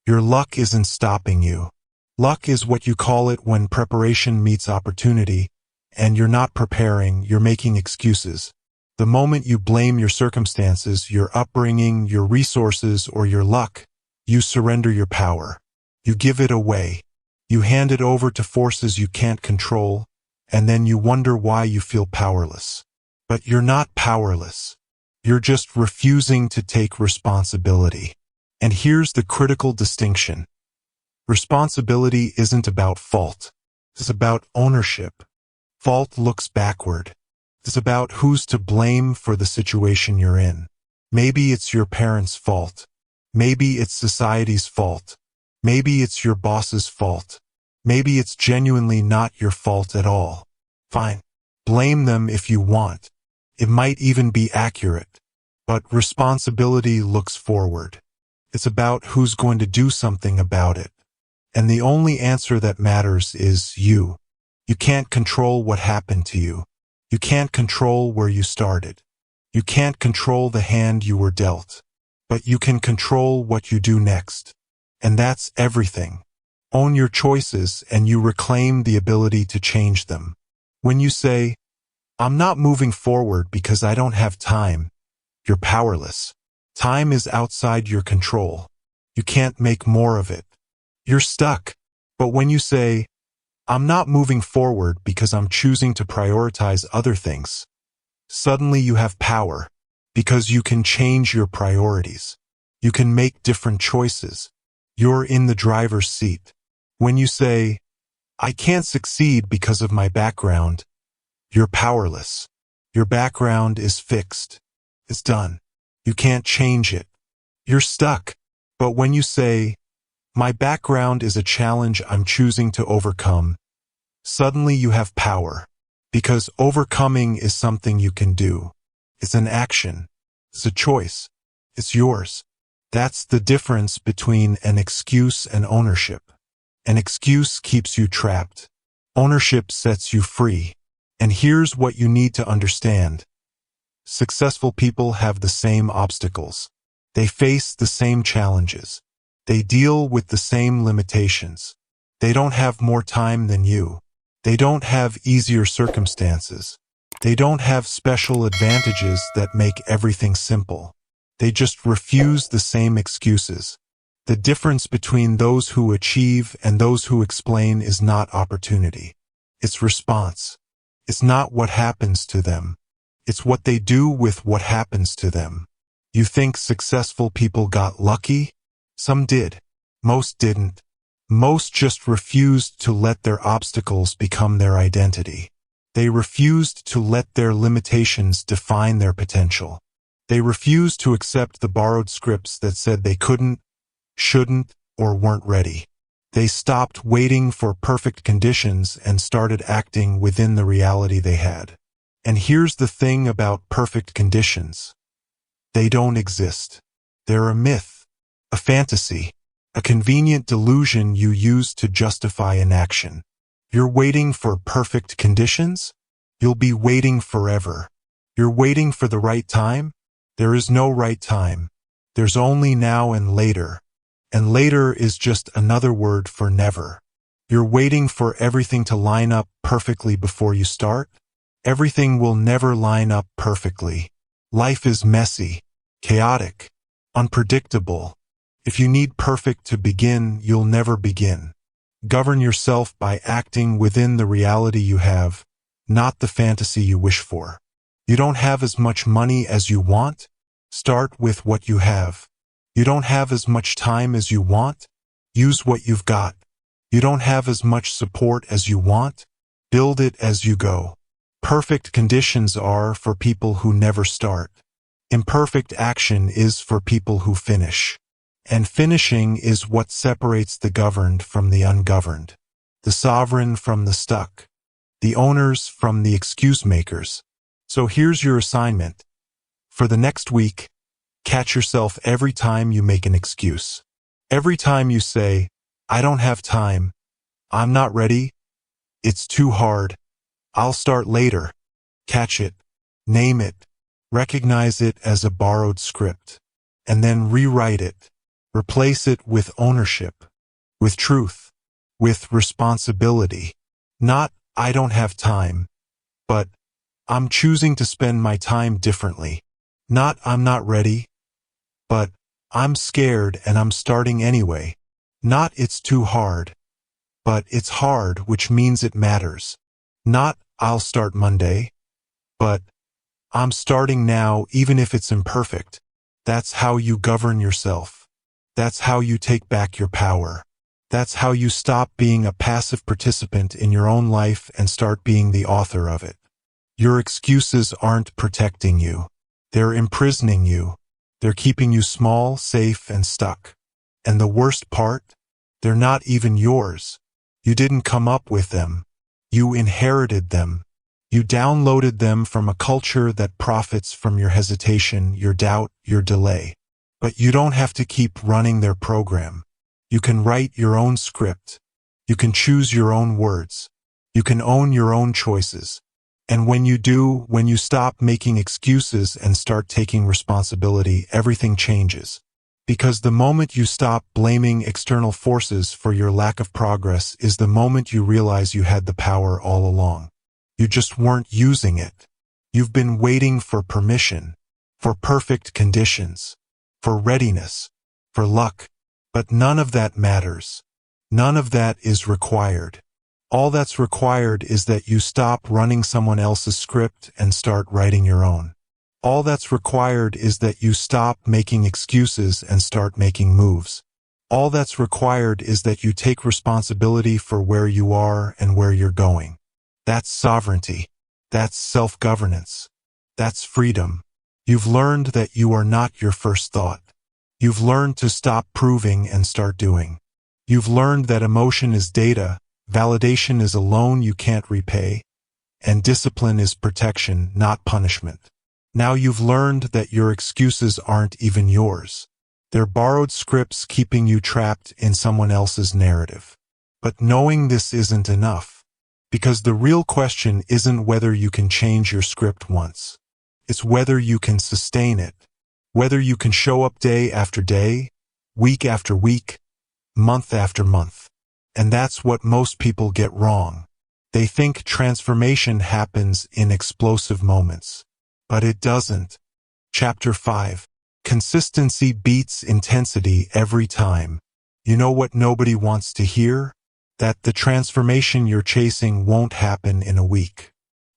Your luck isn't stopping you. Luck is what you call it when preparation meets opportunity, and you're not preparing, you're making excuses. The moment you blame your circumstances, your upbringing, your resources, or your luck, you surrender your power. You give it away. You hand it over to forces you can't control, and then you wonder why you feel powerless. But you're not powerless. You're just refusing to take responsibility. And here's the critical distinction. Responsibility isn't about fault. It's about ownership. Fault looks backward. It's about who's to blame for the situation you're in. Maybe it's your parents' fault. Maybe it's society's fault. Maybe it's your boss's fault. Maybe it's genuinely not your fault at all. Fine. Blame them if you want. It might even be accurate. But responsibility looks forward. It's about who's going to do something about it. And the only answer that matters is you. You can't control what happened to you. You can't control where you started. You can't control the hand you were dealt. But you can control what you do next. And that's everything. Own your choices and you reclaim the ability to change them. When you say, "I'm not moving forward because I don't have time," you're powerless. Time is outside your control. You can't make more of it. You're stuck. But when you say, "I'm not moving forward because I'm choosing to prioritize other things," suddenly you have power, because you can change your priorities. You can make different choices. You're in the driver's seat. When you say, "I can't succeed because of my background," you're powerless. Your background is fixed. It's done. You can't change it. You're stuck. But when you say, "My background is a challenge I'm choosing to overcome," suddenly you have power. Because overcoming is something you can do. It's an action. It's a choice. It's yours. That's the difference between an excuse and ownership. An excuse keeps you trapped. Ownership sets you free. And here's what you need to understand. Successful people have the same obstacles. They face the same challenges. They deal with the same limitations. They don't have more time than you. They don't have easier circumstances. They don't have special advantages that make everything simple. They just refuse the same excuses. The difference between those who achieve and those who explain is not opportunity. It's response. It's not what happens to them. It's what they do with what happens to them. You think successful people got lucky? Some did. Most didn't. Most just refused to let their obstacles become their identity. They refused to let their limitations define their potential. They refused to accept the borrowed scripts that said they couldn't, shouldn't, or weren't ready. They stopped waiting for perfect conditions and started acting within the reality they had. And here's the thing about perfect conditions. They don't exist. They're a myth, a fantasy, a convenient delusion you use to justify inaction. You're waiting for perfect conditions? You'll be waiting forever. You're waiting for the right time? There is no right time. There's only now and later. And later is just another word for never. You're waiting for everything to line up perfectly before you start? Everything will never line up perfectly. Life is messy, chaotic, unpredictable. If you need perfect to begin, you'll never begin. Govern yourself by acting within the reality you have, not the fantasy you wish for. You don't have as much money as you want? Start with what you have. You don't have as much time as you want? Use what you've got. You don't have as much support as you want? Build it as you go. Perfect conditions are for people who never start. Imperfect action is for people who finish. And finishing is what separates the governed from the ungoverned, the sovereign from the stuck, the owners from the excuse makers. So here's your assignment. For the next week, catch yourself every time you make an excuse. Every time you say, "I don't have time," "I'm not ready," "It's too hard," "I'll start later." Catch it, name it, recognize it as a borrowed script, and then rewrite it. Replace it with ownership, with truth, with responsibility. Not, "I don't have time," but, "I'm choosing to spend my time differently." Not, "I'm not ready," but, "I'm scared and I'm starting anyway." Not, "It's too hard," but, "It's hard, which means it matters." Not, "I'll start Monday," but, "I'm starting now even if it's imperfect." That's how you govern yourself. That's how you take back your power. That's how you stop being a passive participant in your own life and start being the author of it. Your excuses aren't protecting you. They're imprisoning you. They're keeping you small, safe, and stuck. And the worst part? They're not even yours. You didn't come up with them. You inherited them. You downloaded them from a culture that profits from your hesitation, your doubt, your delay. But you don't have to keep running their program. You can write your own script. You can choose your own words. You can own your own choices. And when you do, when you stop making excuses and start taking responsibility, everything changes. Because the moment you stop blaming external forces for your lack of progress is the moment you realize you had the power all along. You just weren't using it. You've been waiting for permission, for perfect conditions, for readiness, for luck. But none of that matters. None of that is required. All that's required is that you stop running someone else's script and start writing your own. All that's required is that you stop making excuses and start making moves. All that's required is that you take responsibility for where you are and where you're going. That's sovereignty. That's self-governance. That's freedom. You've learned that you are not your first thought. You've learned to stop proving and start doing. You've learned that emotion is data, validation is a loan you can't repay, and discipline is protection, not punishment. Now you've learned that your excuses aren't even yours. They're borrowed scripts keeping you trapped in someone else's narrative. But knowing this isn't enough. Because the real question isn't whether you can change your script once. It's whether you can sustain it. Whether you can show up day after day, week after week, month after month. And that's what most people get wrong. They think transformation happens in explosive moments. But it doesn't. Chapter 5. Consistency beats intensity every time. You know what nobody wants to hear? That the transformation you're chasing won't happen in a week.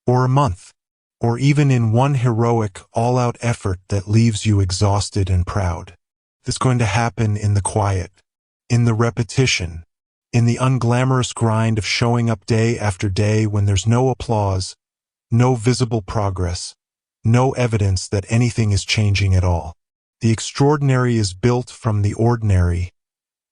Or a month. Or even in one heroic, all-out effort that leaves you exhausted and proud. It's going to happen in the quiet, in the repetition, in the unglamorous grind of showing up day after day when there's no applause, no visible progress, no evidence that anything is changing at all. The extraordinary is built from the ordinary,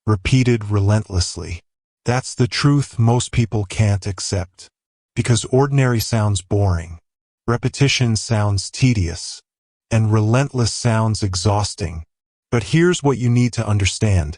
repeated relentlessly. That's the truth most people can't accept. Because ordinary sounds boring. Repetition sounds tedious, and relentless sounds exhausting. But here's what you need to understand.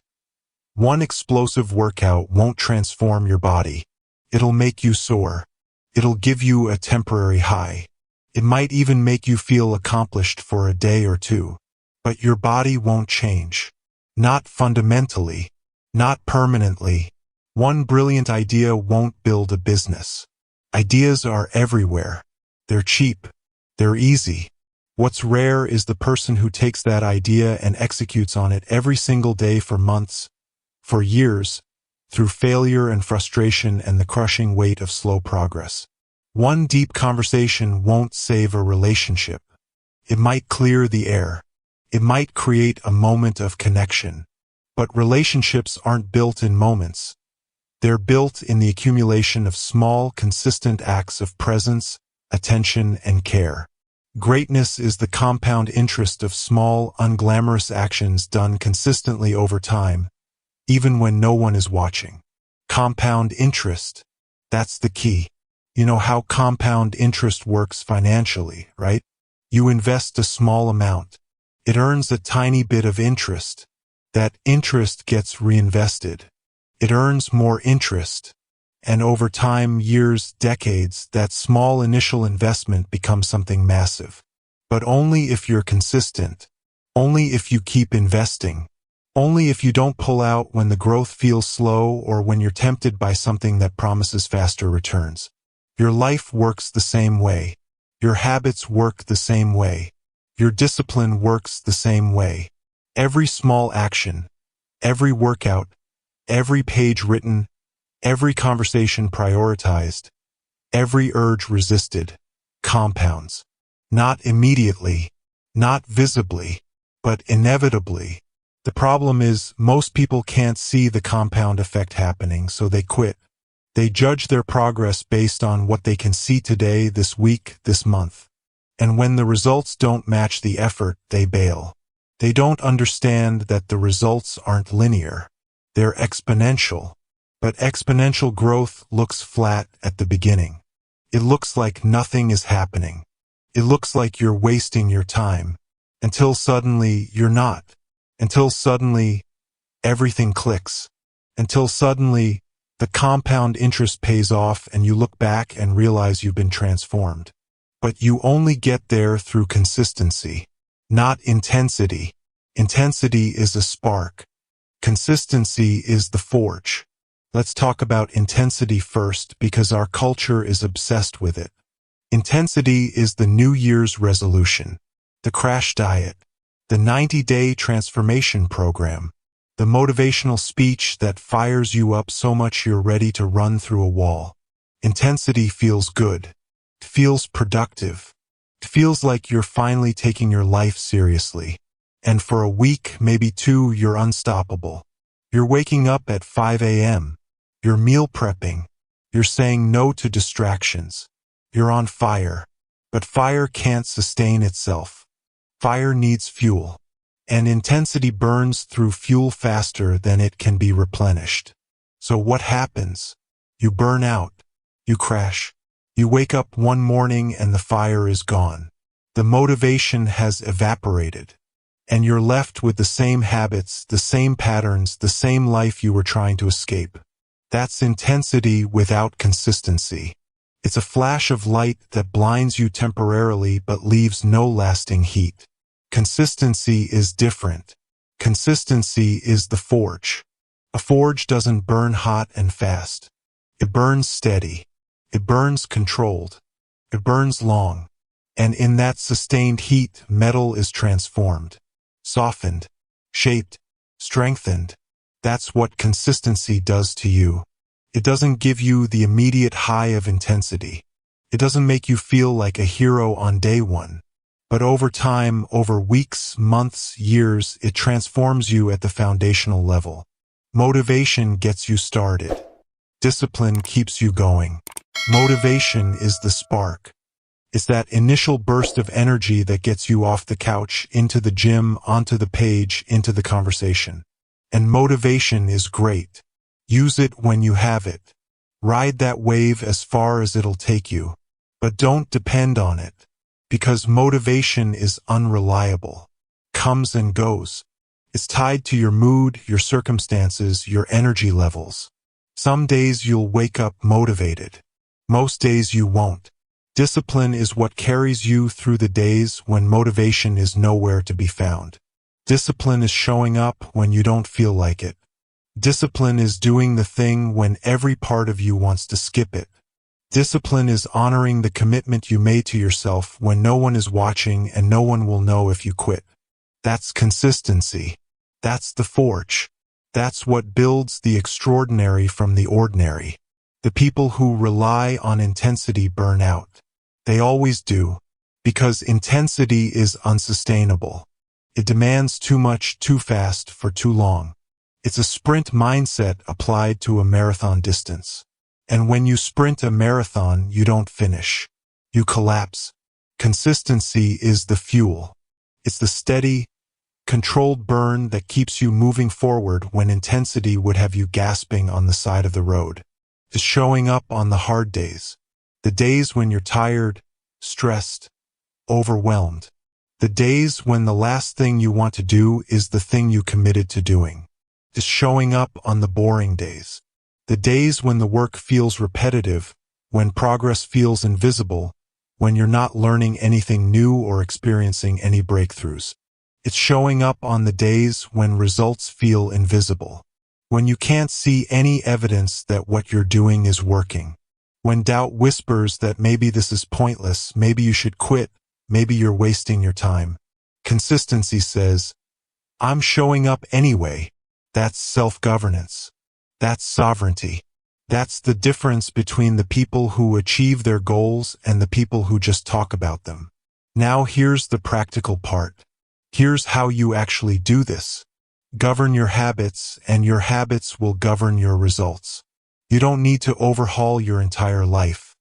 One explosive workout won't transform your body. It'll make you sore. It'll give you a temporary high. It might even make you feel accomplished for a day or two. But your body won't change. Not fundamentally. Not permanently. One brilliant idea won't build a business. Ideas are everywhere. They're cheap. They're easy. What's rare is the person who takes that idea and executes on it every single day for months, for years, through failure and frustration and the crushing weight of slow progress. One deep conversation won't save a relationship. It might clear the air. It might create a moment of connection. But relationships aren't built in moments. They're built in the accumulation of small, consistent acts of presence, attention, and care. Greatness is the compound interest of small, unglamorous actions done consistently over time, even when no one is watching. Compound interest. That's the key. You know how compound interest works financially, right? You invest a small amount. It earns a tiny bit of interest. That interest gets reinvested. It earns more interest. And over time, years, decades, that small initial investment becomes something massive. But only if you're consistent. Only if you keep investing. Only if you don't pull out when the growth feels slow or when you're tempted by something that promises faster returns. Your life works the same way. Your habits work the same way. Your discipline works the same way. Every small action, every workout, every page written, every conversation prioritized, every urge resisted, compounds. Not immediately, not visibly, but inevitably. The problem is, most people can't see the compound effect happening, so they quit. They judge their progress based on what they can see today, this week, this month. And when the results don't match the effort, they bail. They don't understand that the results aren't linear. They're exponential. But exponential growth looks flat at the beginning. It looks like nothing is happening. It looks like you're wasting your time. Until suddenly, you're not. Until suddenly, everything clicks. Until suddenly, the compound interest pays off and you look back and realize you've been transformed. But you only get there through consistency, not intensity. Intensity is a spark. Consistency is the forge. Let's talk about intensity first because our culture is obsessed with it. Intensity is the New Year's resolution, the crash diet, the 90-day transformation program, the motivational speech that fires you up so much you're ready to run through a wall. Intensity feels good. It feels productive. It feels like you're finally taking your life seriously. And for a week, maybe two, you're unstoppable. You're waking up at 5 a.m. You're meal prepping. You're saying no to distractions. You're on fire. But fire can't sustain itself. Fire needs fuel. And intensity burns through fuel faster than it can be replenished. So what happens? You burn out. You crash. You wake up one morning and the fire is gone. The motivation has evaporated. And you're left with the same habits, the same patterns, the same life you were trying to escape. That's intensity without consistency. It's a flash of light that blinds you temporarily but leaves no lasting heat. Consistency is different. Consistency is the forge. A forge doesn't burn hot and fast. It burns steady. It burns controlled. It burns long. And in that sustained heat, metal is transformed, softened, shaped, strengthened. That's what consistency does to you. It doesn't give you the immediate high of intensity. It doesn't make you feel like a hero on day one. But over time, over weeks, months, years, it transforms you at the foundational level. Motivation gets you started. Discipline keeps you going. Motivation is the spark. It's that initial burst of energy that gets you off the couch, into the gym, onto the page, into the conversation. And motivation is great. Use it when you have it. Ride that wave as far as it'll take you. But don't depend on it. Because motivation is unreliable. Comes and goes. It's tied to your mood, your circumstances, your energy levels. Some days you'll wake up motivated. Most days you won't. Discipline is what carries you through the days when motivation is nowhere to be found. Discipline is showing up when you don't feel like it. Discipline is doing the thing when every part of you wants to skip it. Discipline is honoring the commitment you made to yourself when no one is watching and no one will know if you quit. That's consistency. That's the forge. That's what builds the extraordinary from the ordinary. The people who rely on intensity burn out. They always do. Because intensity is unsustainable. It demands too much, too fast, for too long. It's a sprint mindset applied to a marathon distance. And when you sprint a marathon, you don't finish. You collapse. Consistency is the fuel. It's the steady, controlled burn that keeps you moving forward when intensity would have you gasping on the side of the road. It's showing up on the hard days. The days when you're tired, stressed, overwhelmed. The days when the last thing you want to do is the thing you committed to doing. It's showing up on the boring days. The days when the work feels repetitive, when progress feels invisible, when you're not learning anything new or experiencing any breakthroughs. It's showing up on the days when results feel invisible, when you can't see any evidence that what you're doing is working, when doubt whispers that maybe this is pointless, maybe you should quit, maybe you're wasting your time. Consistency says, I'm showing up anyway. That's self-governance. That's sovereignty. That's the difference between the people who achieve their goals and the people who just talk about them. Now here's the practical part. Here's how you actually do this. Govern your habits, and your habits will govern your results. You don't need to overhaul your entire life.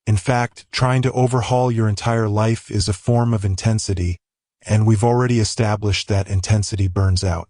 In fact, trying to overhaul your entire life is a form of intensity, and we've already established that intensity burns out.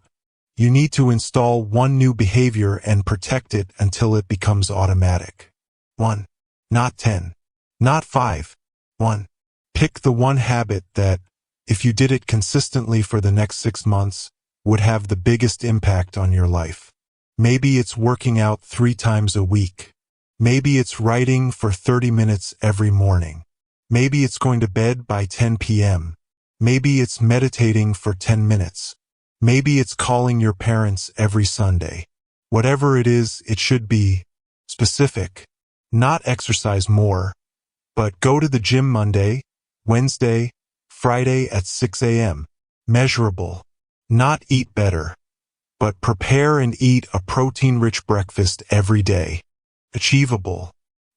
You need to install one new behavior and protect it until it becomes automatic. 1. Not 10. Not 5. 1. Pick the one habit that, if you did it consistently for the next 6 months, would have the biggest impact on your life. Maybe it's working out 3 times a week. Maybe it's writing for 30 minutes every morning. Maybe it's going to bed by 10 p.m. Maybe it's meditating for 10 minutes. Maybe it's calling your parents every Sunday. Whatever it is, it should be specific. Not exercise more, but go to the gym Monday, Wednesday, Friday at 6 a.m. Measurable. Not eat better, but prepare and eat a protein-rich breakfast every day. Achievable.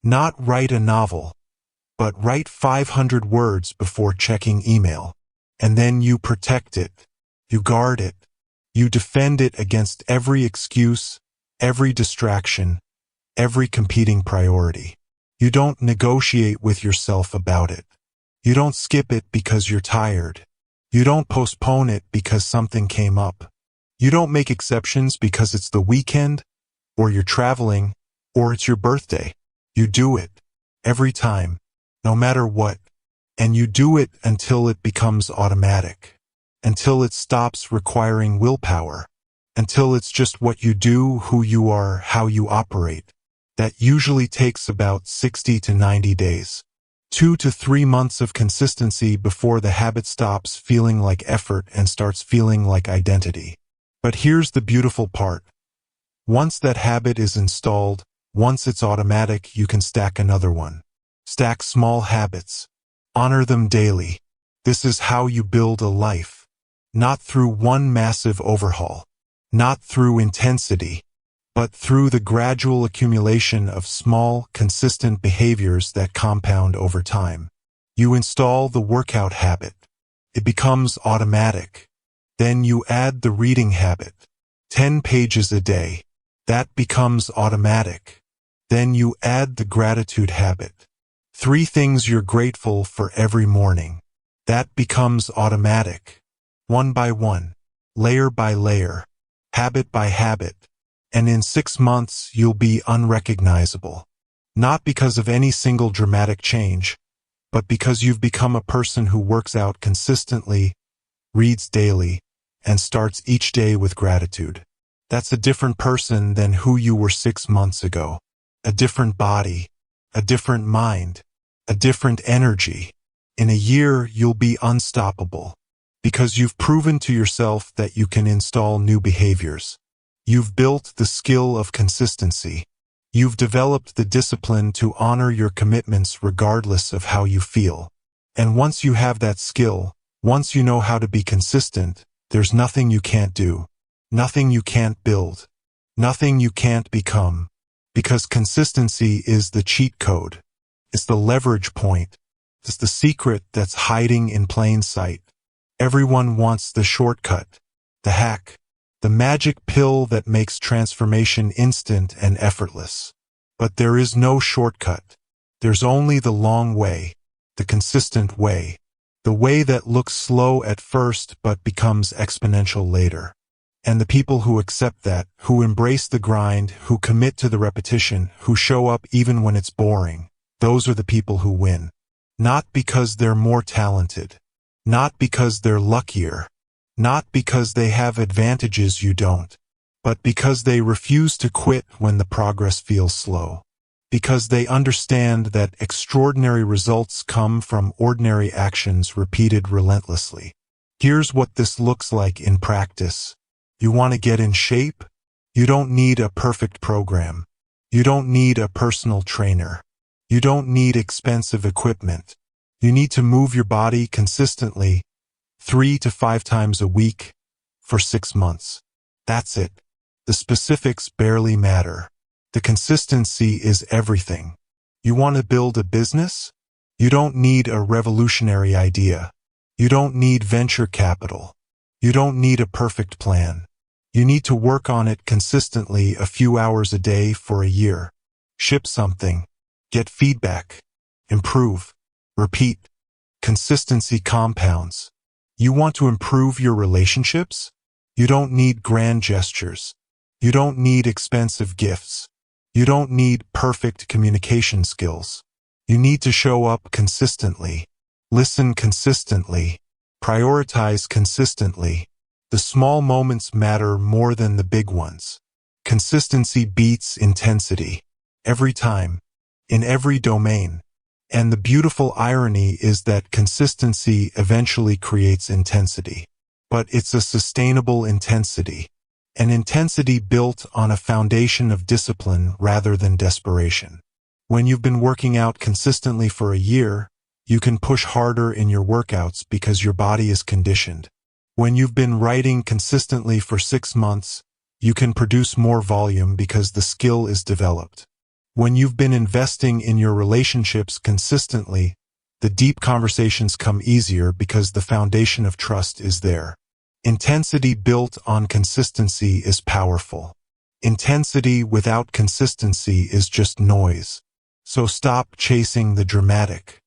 Not write a novel, but write 500 words before checking email. And then you protect it. You guard it. You defend it against every excuse, every distraction, every competing priority. You don't negotiate with yourself about it. You don't skip it because you're tired. You don't postpone it because something came up. You don't make exceptions because it's the weekend, or you're traveling, or it's your birthday. You do it. Every time. No matter what. And you do it until it becomes automatic. Until it stops requiring willpower. Until it's just what you do, who you are, how you operate. That usually takes about 60 to 90 days. 2 to 3 months of consistency before the habit stops feeling like effort and starts feeling like identity. But here's the beautiful part. Once that habit is installed, once it's automatic, you can stack another one. Stack small habits. Honor them daily. This is how you build a life. Not through one massive overhaul. Not through intensity. But through the gradual accumulation of small, consistent behaviors that compound over time. You install the workout habit. It becomes automatic. Then you add the reading habit. 10 pages a day. That becomes automatic. Then you add the gratitude habit. 3 things you're grateful for every morning. That becomes automatic. One by one. Layer by layer. Habit by habit. And in 6 months, you'll be unrecognizable. Not because of any single dramatic change, but because you've become a person who works out consistently, reads daily, and starts each day with gratitude. That's a different person than who you were 6 months ago. A different body, a different mind, a different energy. In a year, you'll be unstoppable, because you've proven to yourself that you can install new behaviors. You've built the skill of consistency. You've developed the discipline to honor your commitments regardless of how you feel. And once you have that skill, once you know how to be consistent, there's nothing you can't do. Nothing you can't build. Nothing you can't become. Because consistency is the cheat code. It's the leverage point. It's the secret that's hiding in plain sight. Everyone wants the shortcut, the hack, the magic pill that makes transformation instant and effortless. But there is no shortcut. There's only the long way, the consistent way, the way that looks slow at first but becomes exponential later. And the people who accept that, who embrace the grind, who commit to the repetition, who show up even when it's boring, those are the people who win. Not because they're more talented. Not because they're luckier. Not because they have advantages you don't, but because they refuse to quit when the progress feels slow. Because they understand that extraordinary results come from ordinary actions repeated relentlessly. Here's what this looks like in practice. You want to get in shape? You don't need a perfect program. You don't need a personal trainer. You don't need expensive equipment. You need to move your body consistently 3 to 5 times a week for 6 months. That's it. The specifics barely matter. The consistency is everything. You want to build a business? You don't need a revolutionary idea. You don't need venture capital. You don't need a perfect plan. You need to work on it consistently a few hours a day for a year. Ship something. Get feedback. Improve. Repeat. Consistency compounds. You want to improve your relationships? You don't need grand gestures. You don't need expensive gifts. You don't need perfect communication skills. You need to show up consistently. Listen consistently. Prioritize consistently. The small moments matter more than the big ones. Consistency beats intensity. Every time. In every domain. And the beautiful irony is that consistency eventually creates intensity. But it's a sustainable intensity. An intensity built on a foundation of discipline rather than desperation. When you've been working out consistently for a year, you can push harder in your workouts because your body is conditioned. When you've been writing consistently for 6 months, you can produce more volume because the skill is developed. When you've been investing in your relationships consistently, the deep conversations come easier because the foundation of trust is there. Intensity built on consistency is powerful. Intensity without consistency is just noise. So stop chasing the dramatic.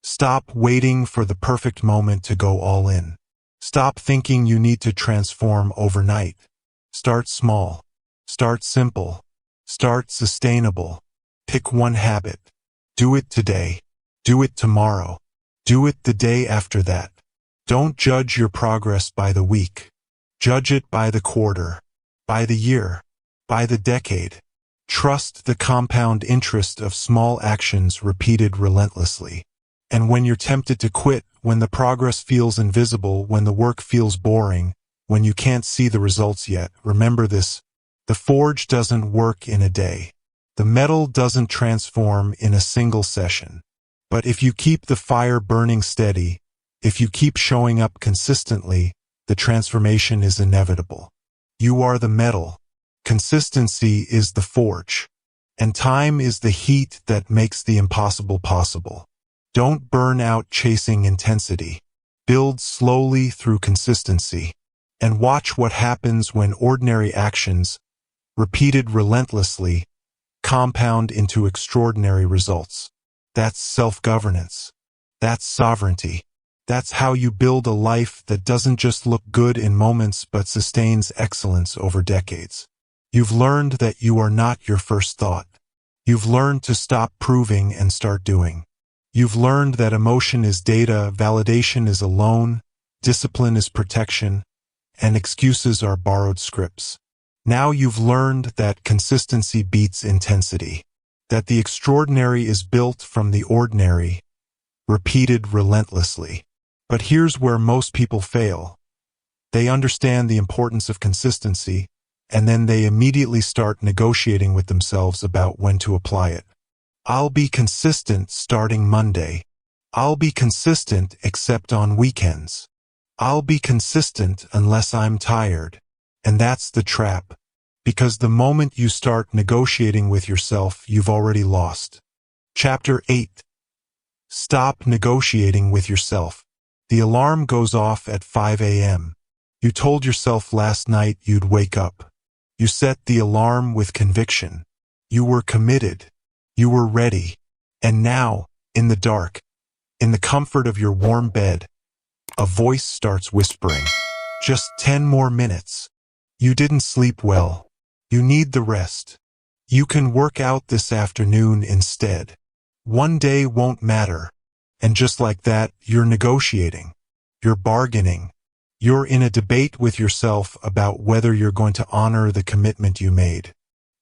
Stop waiting for the perfect moment to go all in. Stop thinking you need to transform overnight. Start small. Start simple. Start sustainable. Pick one habit. Do it today. Do it tomorrow. Do it the day after that. Don't judge your progress by the week. Judge it by the quarter, by the year, by the decade. Trust the compound interest of small actions repeated relentlessly. And when you're tempted to quit, when the progress feels invisible, when the work feels boring, when you can't see the results yet, remember this: the forge doesn't work in a day. The metal doesn't transform in a single session. But if you keep the fire burning steady, if you keep showing up consistently, the transformation is inevitable. You are the metal. Consistency is the forge. And time is the heat that makes the impossible possible. Don't burn out chasing intensity. Build slowly through consistency. And watch what happens when ordinary actions, repeated relentlessly, compound into extraordinary results. That's self-governance. That's sovereignty. That's how you build a life that doesn't just look good in moments but sustains excellence over decades. You've learned that you are not your first thought. You've learned to stop proving and start doing. You've learned that emotion is data, validation is a loan, discipline is protection, and excuses are borrowed scripts. Now you've learned that consistency beats intensity, that the extraordinary is built from the ordinary, repeated relentlessly. But here's where most people fail. They understand the importance of consistency, and then they immediately start negotiating with themselves about when to apply it. I'll be consistent starting Monday. I'll be consistent except on weekends. I'll be consistent unless I'm tired. And that's the trap. Because the moment you start negotiating with yourself, you've already lost. Chapter 8. Stop negotiating with yourself. The alarm goes off at 5 a.m. You told yourself last night you'd wake up. You set the alarm with conviction. You were committed. You were ready. And now, in the dark, in the comfort of your warm bed, a voice starts whispering, "Just 10 more minutes. You didn't sleep well. You need the rest. You can work out this afternoon instead. One day won't matter." And just like that, you're negotiating. You're bargaining. You're in a debate with yourself about whether you're going to honor the commitment you made.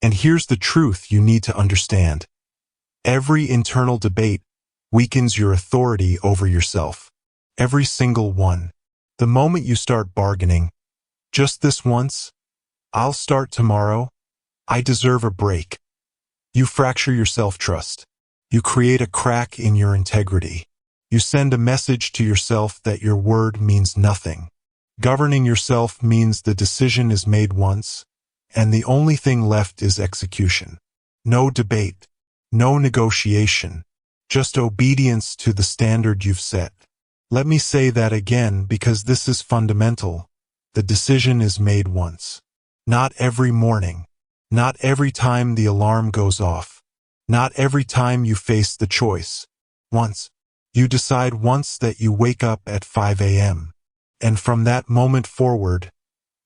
And here's the truth you need to understand. Every internal debate weakens your authority over yourself. Every single one. The moment you start bargaining, "Just this once, I'll start tomorrow, I deserve a break," you fracture your self-trust. You create a crack in your integrity. You send a message to yourself that your word means nothing. Governing yourself means the decision is made once, and the only thing left is execution. No debate, no negotiation, just obedience to the standard you've set. Let me say that again because this is fundamental. The decision is made once. Not every morning. Not every time the alarm goes off. Not every time you face the choice. Once. You decide once that you wake up at 5 a.m. And from that moment forward,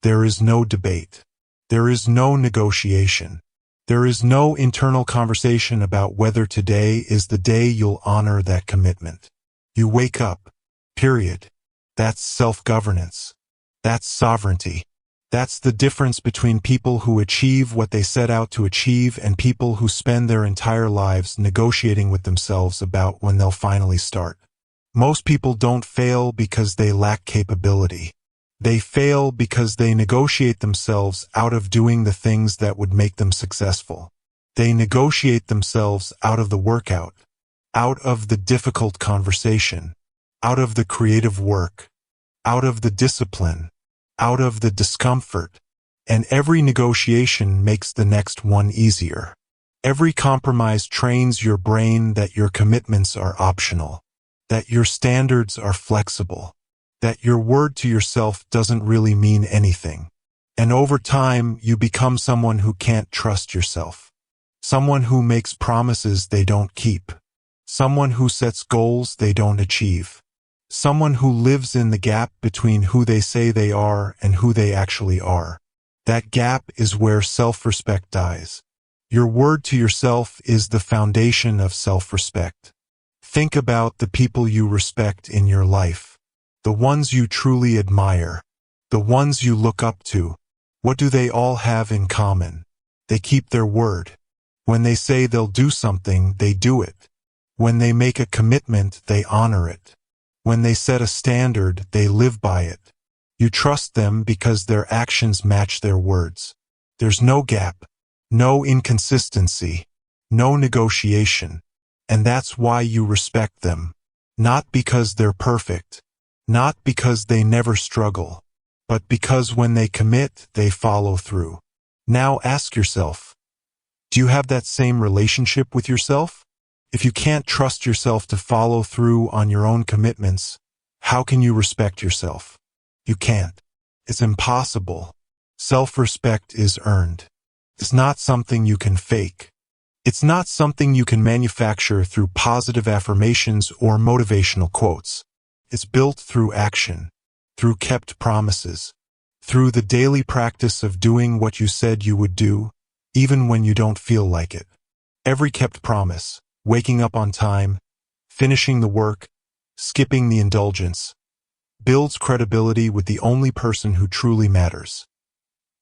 there is no debate. There is no negotiation. There is no internal conversation about whether today is the day you'll honor that commitment. You wake up. Period. That's self-governance. That's sovereignty. That's the difference between people who achieve what they set out to achieve and people who spend their entire lives negotiating with themselves about when they'll finally start. Most people don't fail because they lack capability. They fail because they negotiate themselves out of doing the things that would make them successful. They negotiate themselves out of the workout, out of the difficult conversation, out of the creative work, out of the discipline, out of the discomfort, and every negotiation makes the next one easier. Every compromise trains your brain that your commitments are optional, that your standards are flexible, that your word to yourself doesn't really mean anything. And over time, you become someone who can't trust yourself, someone who makes promises they don't keep, someone who sets goals they don't achieve, someone who lives in the gap between who they say they are and who they actually are. That gap is where self-respect dies. Your word to yourself is the foundation of self-respect. Think about the people you respect in your life, the ones you truly admire, the ones you look up to. What do they all have in common? They keep their word. When they say they'll do something, they do it. When they make a commitment, they honor it. When they set a standard, they live by it. You trust them because their actions match their words. There's no gap, no inconsistency, no negotiation. And that's why you respect them. Not because they're perfect, not because they never struggle, but because when they commit, they follow through. Now ask yourself, do you have that same relationship with yourself? If you can't trust yourself to follow through on your own commitments, how can you respect yourself? You can't. It's impossible. Self-respect is earned. It's not something you can fake. It's not something you can manufacture through positive affirmations or motivational quotes. It's built through action, through kept promises, through the daily practice of doing what you said you would do, even when you don't feel like it. Every kept promise, waking up on time, finishing the work, skipping the indulgence, builds credibility with the only person who truly matters.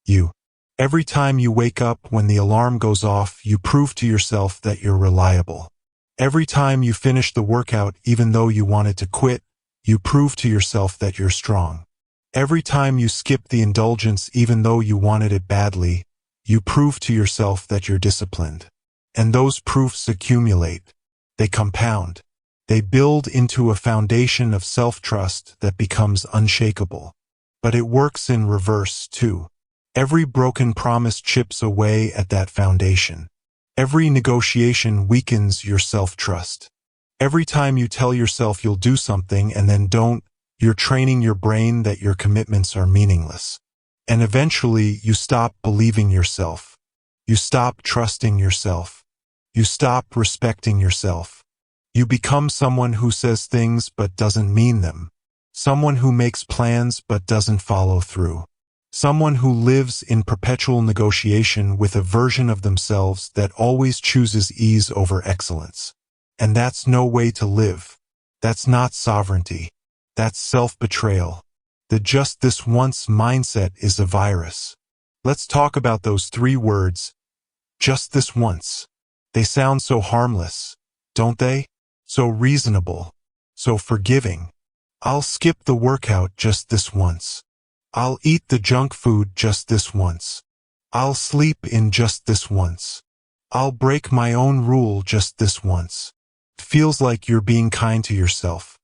You. Every time you wake up when the alarm goes off, you prove to yourself that you're reliable. Every time you finish the workout even though you wanted to quit, you prove to yourself that you're strong. Every time you skip the indulgence even though you wanted it badly, you prove to yourself that you're disciplined. And those proofs accumulate. They compound. They build into a foundation of self-trust that becomes unshakable. But it works in reverse, too. Every broken promise chips away at that foundation. Every negotiation weakens your self-trust. Every time you tell yourself you'll do something and then don't, you're training your brain that your commitments are meaningless. And eventually, you stop believing yourself. You stop trusting yourself. You stop respecting yourself. You become someone who says things but doesn't mean them. Someone who makes plans but doesn't follow through. Someone who lives in perpetual negotiation with a version of themselves that always chooses ease over excellence. And that's no way to live. That's not sovereignty. That's self-betrayal. The just this once mindset is a virus. Let's talk about those 3 words. Just this once. They sound so harmless, don't they? So reasonable. So forgiving. I'll skip the workout just this once. I'll eat the junk food just this once. I'll sleep in just this once. I'll break my own rule just this once. It feels like you're being kind to yourself.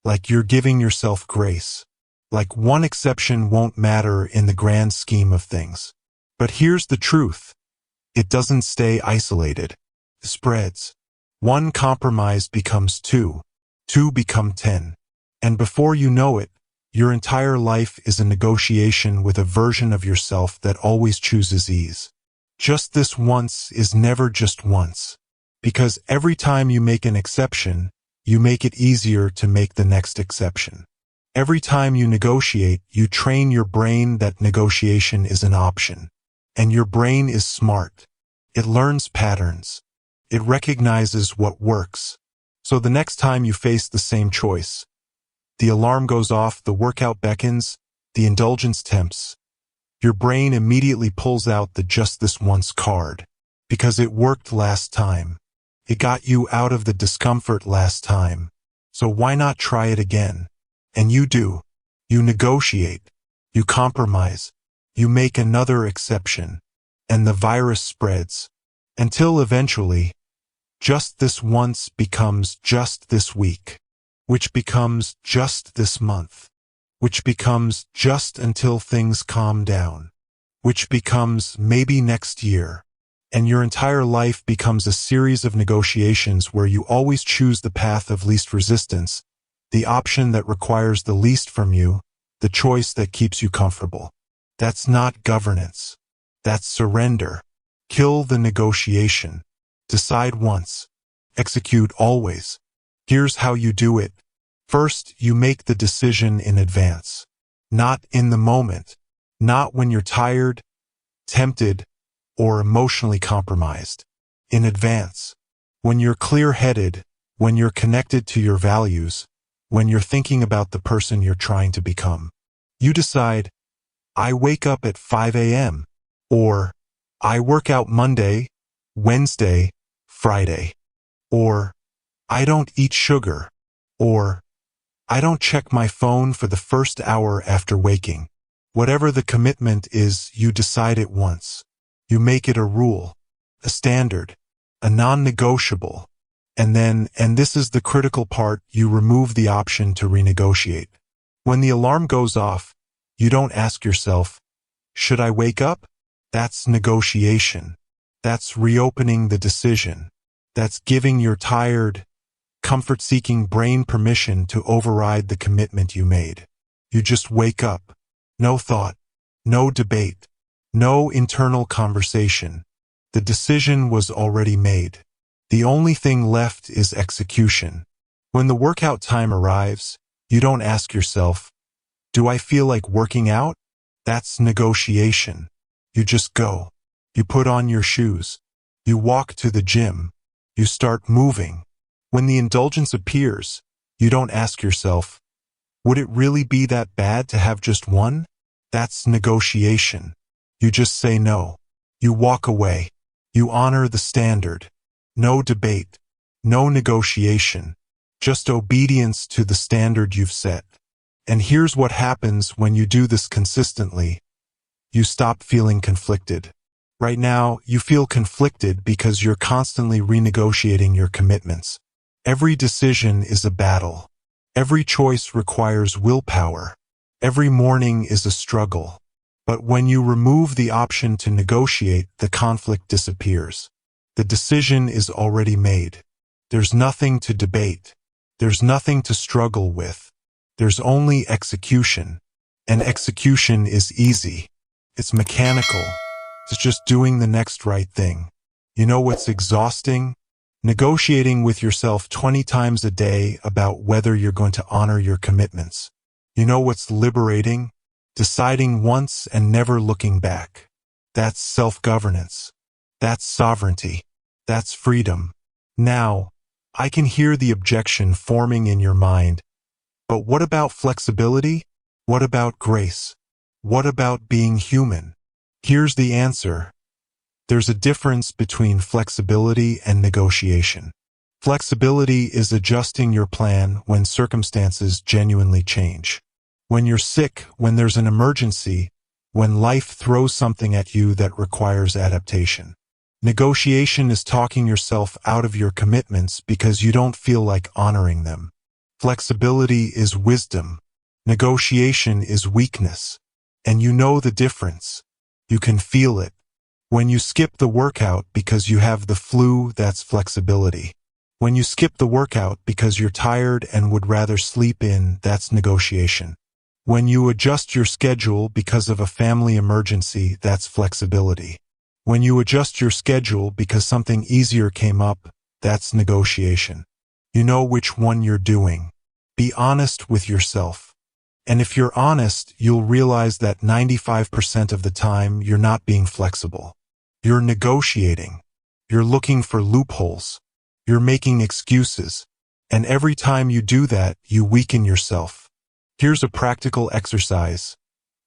Like you're giving yourself grace. Like one exception won't matter in the grand scheme of things. But here's the truth. It doesn't stay isolated. It spreads. One compromise becomes 2. 2 become 10. And before you know it, Your entire life is a negotiation with a version of yourself that always chooses ease. Just this once is never just once. Because every time you make an exception, you make it easier to make the next exception. Every time you negotiate, you train your brain that negotiation is an option. And your brain is smart. It learns patterns. It recognizes what works. So the next time you face the same choice, the alarm goes off, the workout beckons, the indulgence tempts, your brain immediately pulls out the just this once card. Because it worked last time. It got you out of the discomfort last time. So why not try it again? And you do. You negotiate. You compromise. You make another exception. And the virus spreads. Until eventually, just this once becomes just this week. Which becomes just this month. Which becomes just until things calm down. Which becomes maybe next year. And your entire life becomes a series of negotiations where you always choose the path of least resistance, the option that requires the least from you, the choice that keeps you comfortable. That's not governance. That's surrender. Kill the negotiation. Decide once. Execute always. Here's how you do it. First, you make the decision in advance. Not in the moment. Not when you're tired, tempted, or emotionally compromised. In advance. When you're clear-headed, when you're connected to your values, when you're thinking about the person you're trying to become. You decide, I wake up at 5 a.m. Or, I work out Monday, Wednesday, Friday. Or, I don't eat sugar. Or, I don't check my phone for the first hour after waking. Whatever the commitment is, you decide it once. You make it a rule, a standard, a non-negotiable. And then, and this is the critical part, you remove the option to renegotiate. When the alarm goes off, you don't ask yourself, should I wake up? That's negotiation. That's reopening the decision. That's giving your tired, comfort-seeking brain permission to override the commitment you made. You just wake up. No thought. No debate. No internal conversation. The decision was already made. The only thing left is execution. When the workout time arrives, you don't ask yourself, do I feel like working out? That's negotiation. You just go. You put on your shoes. You walk to the gym. You start moving. When the indulgence appears, you don't ask yourself, would it really be that bad to have just one? That's negotiation. You just say no. You walk away. You honor the standard. No debate. No negotiation. Just obedience to the standard you've set. And here's what happens when you do this consistently. You stop feeling conflicted. Right now, you feel conflicted because you're constantly renegotiating your commitments. Every decision is a battle. Every choice requires willpower. Every morning is a struggle. But when you remove the option to negotiate, the conflict disappears. The decision is already made. There's nothing to debate. There's nothing to struggle with. There's only execution. And execution is easy. It's mechanical. It's just doing the next right thing. You know what's exhausting? Negotiating with yourself 20 times a day about whether you're going to honor your commitments. You know what's liberating? Deciding once and never looking back. That's self-governance. That's sovereignty. That's freedom. Now, I can hear the objection forming in your mind. But what about flexibility? What about grace? What about being human? Here's the answer. There's a difference between flexibility and negotiation. Flexibility is adjusting your plan when circumstances genuinely change. When you're sick, when there's an emergency, when life throws something at you that requires adaptation. Negotiation is talking yourself out of your commitments because you don't feel like honoring them. Flexibility is wisdom. Negotiation is weakness. And you know the difference. You can feel it. When you skip the workout because you have the flu, that's flexibility. When you skip the workout because you're tired and would rather sleep in, that's negotiation. When you adjust your schedule because of a family emergency, that's flexibility. When you adjust your schedule because something easier came up, that's negotiation. You know which one you're doing. Be honest with yourself. And if you're honest, you'll realize that 95% of the time you're not being flexible. You're negotiating. You're looking for loopholes. You're making excuses. And every time you do that, you weaken yourself. Here's a practical exercise.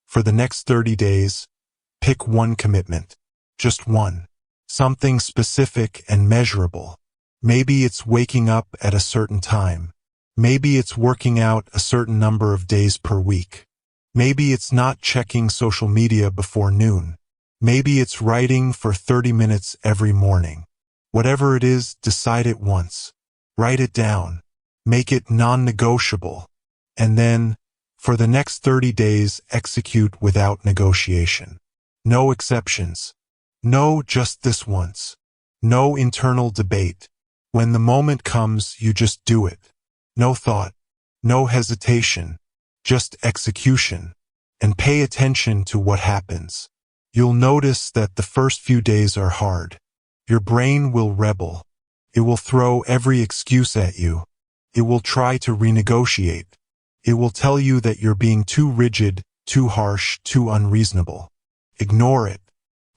For the next 30 days, pick one commitment. Just one. Something specific and measurable. Maybe it's waking up at a certain time. Maybe it's working out a certain number of days per week. Maybe it's not checking social media before noon. Maybe it's writing for 30 minutes every morning. Whatever it is, decide it once. Write it down. Make it non-negotiable. And then, for the next 30 days, execute without negotiation. No exceptions. No, just this once. No internal debate. When the moment comes, you just do it. No thought. No hesitation. Just execution. And pay attention to what happens. You'll notice that the first few days are hard. Your brain will rebel. It will throw every excuse at you. It will try to renegotiate. It will tell you that you're being too rigid, too harsh, too unreasonable. Ignore it.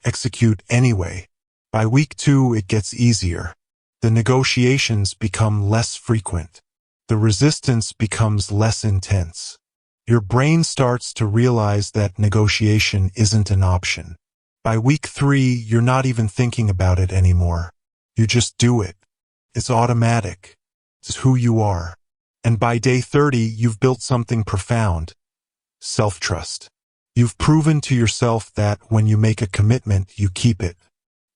Execute anyway. By week 2, it gets easier. The negotiations become less frequent. The resistance becomes less intense. Your brain starts to realize that negotiation isn't an option. By week 3, you're not even thinking about it anymore. You just do it. It's automatic. It's who you are. And by day 30, you've built something profound. Self-trust. You've proven to yourself that when you make a commitment, you keep it.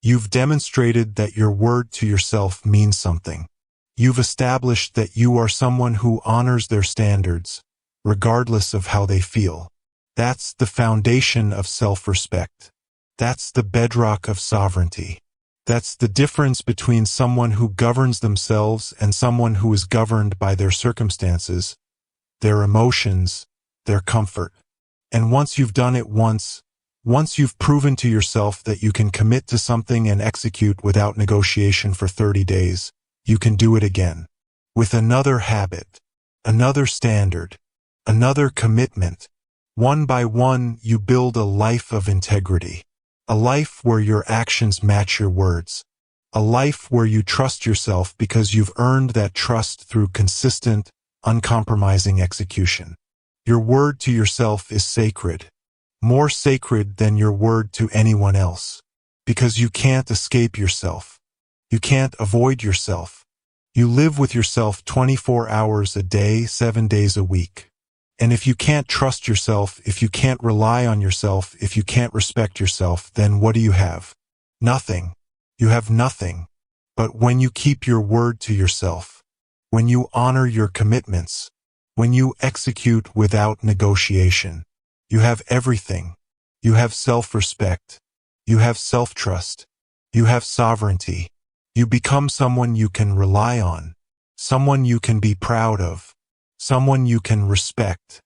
You've demonstrated that your word to yourself means something. You've established that you are someone who honors their standards, regardless of how they feel. That's the foundation of self-respect. That's the bedrock of sovereignty. That's the difference between someone who governs themselves and someone who is governed by their circumstances, their emotions, their comfort. And once you've done it once you've proven to yourself that you can commit to something and execute without negotiation for 30 days, you can do it again. With another habit, another standard, another commitment. One by one, you build a life of integrity. A life where your actions match your words. A life where you trust yourself because you've earned that trust through consistent, uncompromising execution. Your word to yourself is sacred. More sacred than your word to anyone else. Because you can't escape yourself. You can't avoid yourself. You live with yourself 24 hours a day, 7 days a week. And if you can't trust yourself, if you can't rely on yourself, if you can't respect yourself, then what do you have? Nothing. You have nothing. But when you keep your word to yourself, when you honor your commitments, when you execute without negotiation, you have everything. You have self-respect. You have self-trust. You have sovereignty. You become someone you can rely on, someone you can be proud of, someone you can respect.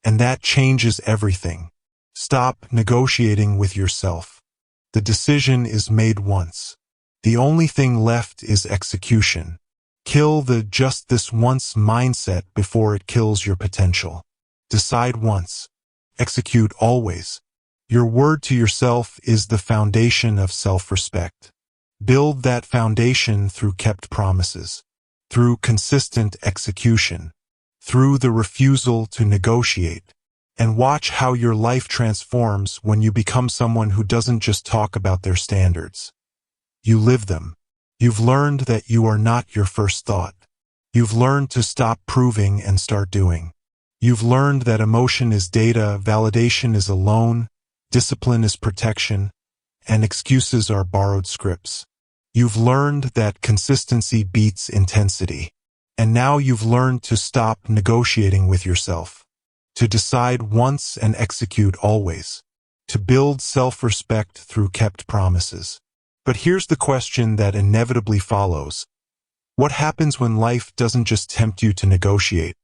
And that changes everything. Stop negotiating with yourself. The decision is made once. The only thing left is execution. Kill the just this once mindset before it kills your potential. Decide once. Execute always. Your word to yourself is the foundation of self-respect. Build that foundation through kept promises, through consistent execution, through the refusal to negotiate, and watch how your life transforms when you become someone who doesn't just talk about their standards. You live them. You've learned that you are not your first thought. You've learned to stop proving and start doing. You've learned that emotion is data, validation is a loan, discipline is protection, and excuses are borrowed scripts. You've learned that consistency beats intensity. And now you've learned to stop negotiating with yourself, to decide once and execute always, to build self-respect through kept promises. But here's the question that inevitably follows. What happens when life doesn't just tempt you to negotiate?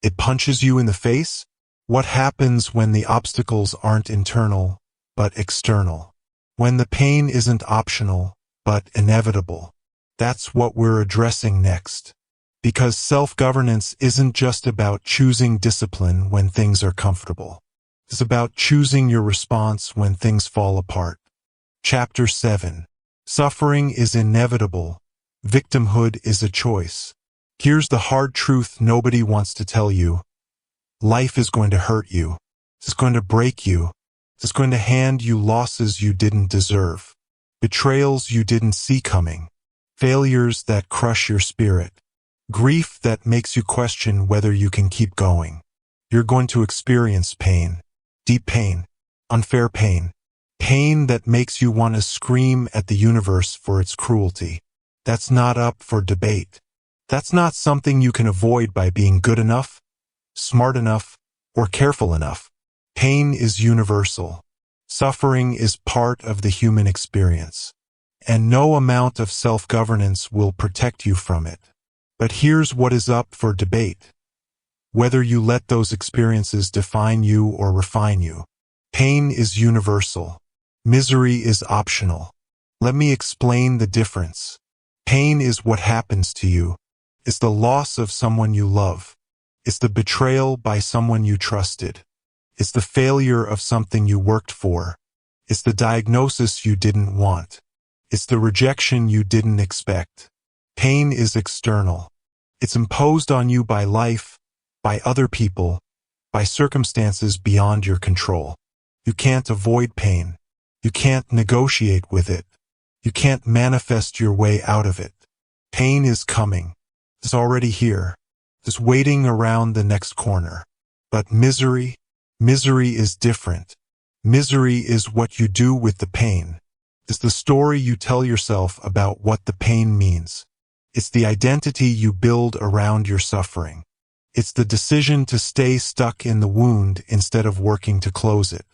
It punches you in the face? What happens when the obstacles aren't internal, but external? When the pain isn't optional, but inevitable? That's what we're addressing next. Because self-governance isn't just about choosing discipline when things are comfortable. It's about choosing your response when things fall apart. Chapter 7. Suffering is inevitable. Victimhood is a choice. Here's the hard truth nobody wants to tell you. Life is going to hurt you. It's going to break you. It's going to hand you losses you didn't deserve. Betrayals you didn't see coming. Failures that crush your spirit. Grief that makes you question whether you can keep going. You're going to experience pain. Deep pain. Unfair pain. Pain that makes you want to scream at the universe for its cruelty. That's not up for debate. That's not something you can avoid by being good enough, smart enough, or careful enough. Pain is universal. Suffering is part of the human experience. And no amount of self-governance will protect you from it. But here's what is up for debate. Whether you let those experiences define you or refine you. Pain is universal. Misery is optional. Let me explain the difference. Pain is what happens to you. It's the loss of someone you love. It's the betrayal by someone you trusted. It's the failure of something you worked for. It's the diagnosis you didn't want. It's the rejection you didn't expect. Pain is external. It's imposed on you by life, by other people, by circumstances beyond your control. You can't avoid pain. You can't negotiate with it. You can't manifest your way out of it. Pain is coming. It's already here. It's waiting around the next corner. But misery is different. Misery is what you do with the pain. It's the story you tell yourself about what the pain means. It's the identity you build around your suffering. It's the decision to stay stuck in the wound instead of working to close it.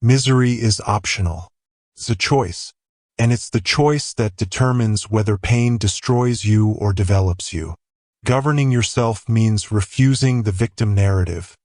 Misery is optional. It's a choice. And it's the choice that determines whether pain destroys you or develops you. Governing yourself means refusing the victim narrative,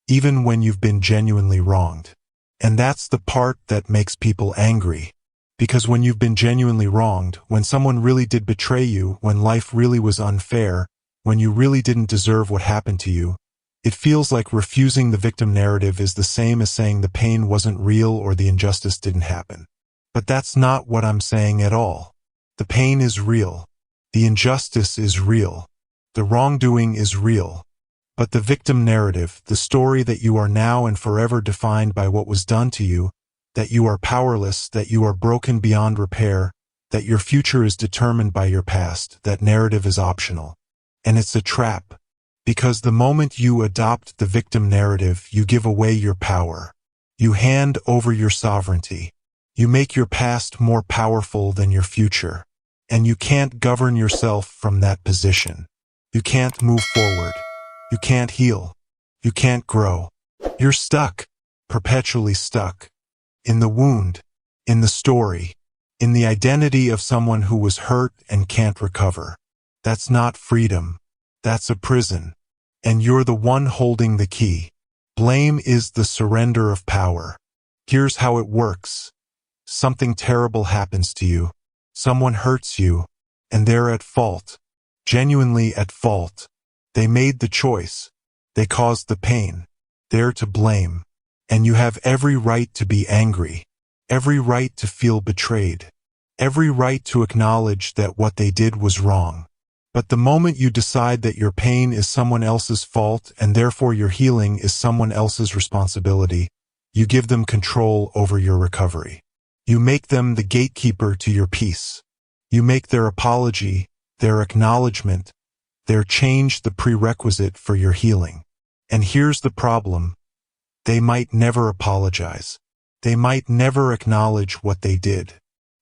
even when you've been genuinely wronged. And that's the part that makes people angry. Because when you've been genuinely wronged, when someone really did betray you, when life really was unfair, when you really didn't deserve what happened to you, it feels like refusing the victim narrative is the same as saying the pain wasn't real or the injustice didn't happen. But that's not what I'm saying at all. The pain is real. The injustice is real. The wrongdoing is real. But the victim narrative, the story that you are now and forever defined by what was done to you, that you are powerless, that you are broken beyond repair, that your future is determined by your past, that narrative is optional. And it's a trap. Because the moment you adopt the victim narrative, you give away your power. You hand over your sovereignty. You make your past more powerful than your future. And you can't govern yourself from that position. You can't move forward. You can't heal. You can't grow. You're stuck. Perpetually stuck. In the wound. In the story. In the identity of someone who was hurt and can't recover. That's not freedom. That's a prison. And you're the one holding the key. Blame is the surrender of power. Here's how it works. Something terrible happens to you. Someone hurts you. And they're at fault. Genuinely at fault. They made the choice. They caused the pain. They're to blame. And you have every right to be angry. Every right to feel betrayed. Every right to acknowledge that what they did was wrong. But the moment you decide that your pain is someone else's fault and therefore your healing is someone else's responsibility, you give them control over your recovery. You make them the gatekeeper to your peace. You make their apology, their acknowledgement, their change the prerequisite for your healing. And here's the problem. They might never apologize. They might never acknowledge what they did.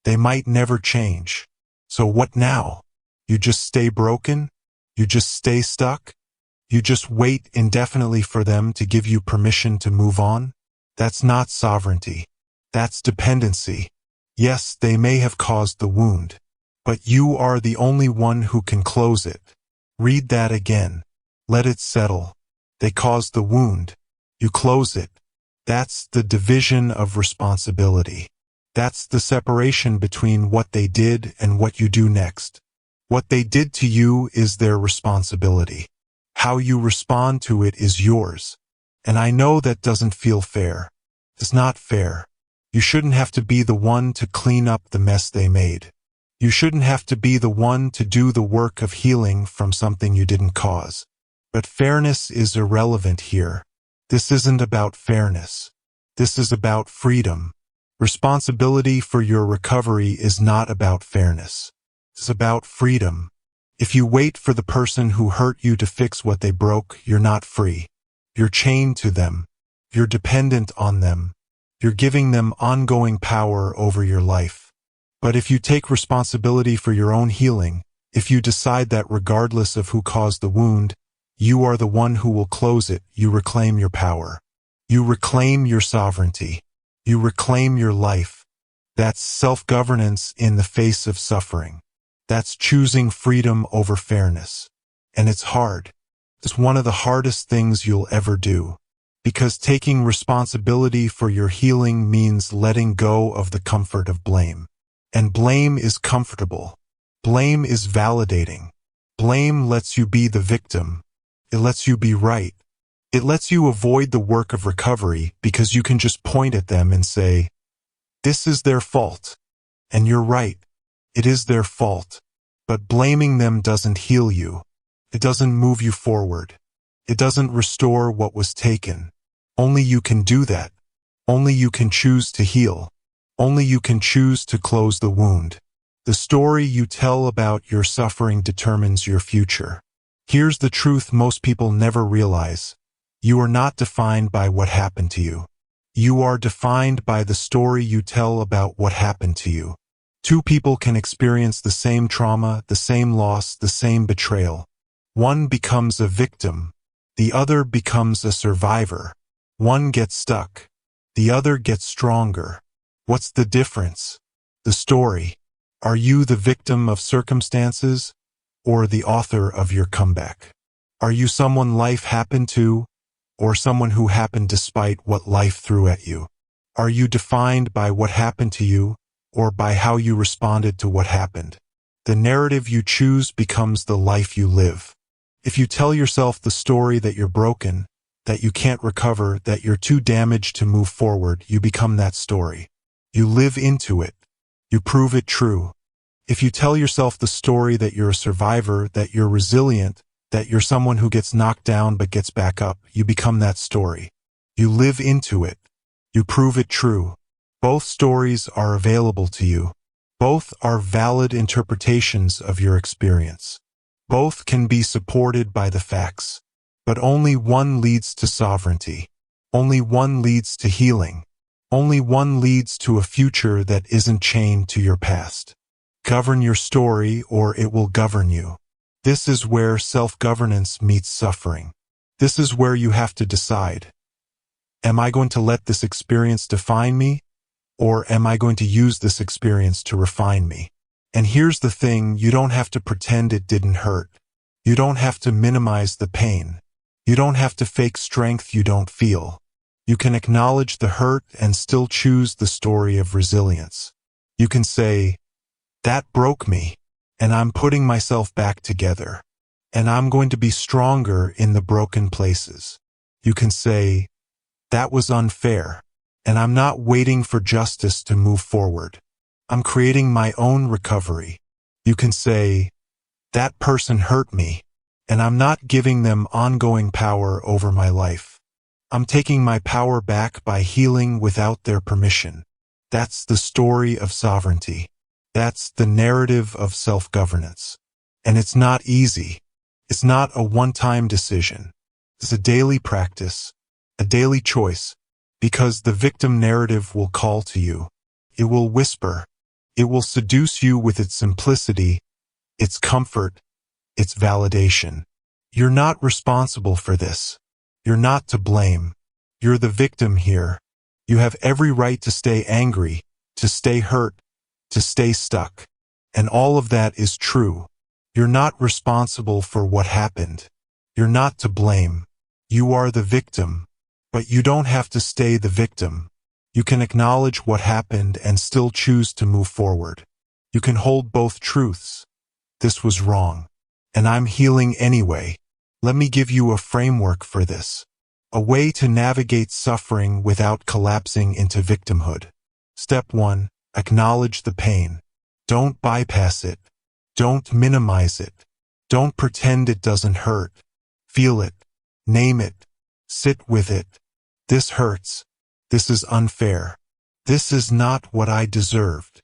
They might never change. So what now? You just stay broken? You just stay stuck? You just wait indefinitely for them to give you permission to move on? That's not sovereignty. That's dependency. Yes, they may have caused the wound, but you are the only one who can close it. Read that again. Let it settle. They caused the wound. You close it. That's the division of responsibility. That's the separation between what they did and what you do next. What they did to you is their responsibility. How you respond to it is yours. And I know that doesn't feel fair. It's not fair. You shouldn't have to be the one to clean up the mess they made. You shouldn't have to be the one to do the work of healing from something you didn't cause. But fairness is irrelevant here. This isn't about fairness. This is about freedom. Responsibility for your recovery is not about fairness. It's about freedom. If you wait for the person who hurt you to fix what they broke, you're not free. You're chained to them. You're dependent on them. You're giving them ongoing power over your life. But if you take responsibility for your own healing, if you decide that regardless of who caused the wound, you are the one who will close it, you reclaim your power. You reclaim your sovereignty. You reclaim your life. That's self-governance in the face of suffering. That's choosing freedom over fairness. And it's hard. It's one of the hardest things you'll ever do. Because taking responsibility for your healing means letting go of the comfort of blame. And blame is comfortable. Blame is validating. Blame lets you be the victim. It lets you be right. It lets you avoid the work of recovery because you can just point at them and say, "This is their fault." And you're right. It is their fault. But blaming them doesn't heal you. It doesn't move you forward. It doesn't restore what was taken. Only you can do that. Only you can choose to heal. Only you can choose to close the wound. The story you tell about your suffering determines your future. Here's the truth most people never realize. You are not defined by what happened to you. You are defined by the story you tell about what happened to you. Two people can experience the same trauma, the same loss, the same betrayal. One becomes a victim. The other becomes a survivor. One gets stuck. The other gets stronger. What's the difference? The story. Are you the victim of circumstances or the author of your comeback? Are you someone life happened to or someone who happened despite what life threw at you? Are you defined by what happened to you or by how you responded to what happened? The narrative you choose becomes the life you live. If you tell yourself the story that you're broken, that you can't recover, that you're too damaged to move forward, you become that story. You live into it. You prove it true. If you tell yourself the story that you're a survivor, that you're resilient, that you're someone who gets knocked down but gets back up, you become that story. You live into it. You prove it true. Both stories are available to you. Both are valid interpretations of your experience. Both can be supported by the facts. But only one leads to sovereignty. Only one leads to healing. Only one leads to a future that isn't chained to your past. Govern your story or it will govern you. This is where self-governance meets suffering. This is where you have to decide. Am I going to let this experience define me? Or am I going to use this experience to refine me? And here's the thing, you don't have to pretend it didn't hurt. You don't have to minimize the pain. You don't have to fake strength you don't feel. You can acknowledge the hurt and still choose the story of resilience. You can say, "That broke me, and I'm putting myself back together, and I'm going to be stronger in the broken places." You can say, "That was unfair, and I'm not waiting for justice to move forward. I'm creating my own recovery." You can say, "That person hurt me, and I'm not giving them ongoing power over my life. I'm taking my power back by healing without their permission." That's the story of sovereignty. That's the narrative of self-governance. And it's not easy. It's not a one-time decision. It's a daily practice, a daily choice, because the victim narrative will call to you. It will whisper. It will seduce you with its simplicity, its comfort, its validation. You're not responsible for this. You're not to blame. You're the victim here. You have every right to stay angry, to stay hurt, to stay stuck. And all of that is true. You're not responsible for what happened. You're not to blame. You are the victim. But you don't have to stay the victim. You can acknowledge what happened and still choose to move forward. You can hold both truths. This was wrong, and I'm healing anyway. Let me give you a framework for this. A way to navigate suffering without collapsing into victimhood. Step 1. Acknowledge the pain. Don't bypass it. Don't minimize it. Don't pretend it doesn't hurt. Feel it. Name it. Sit with it. This hurts. This is unfair. This is not what I deserved.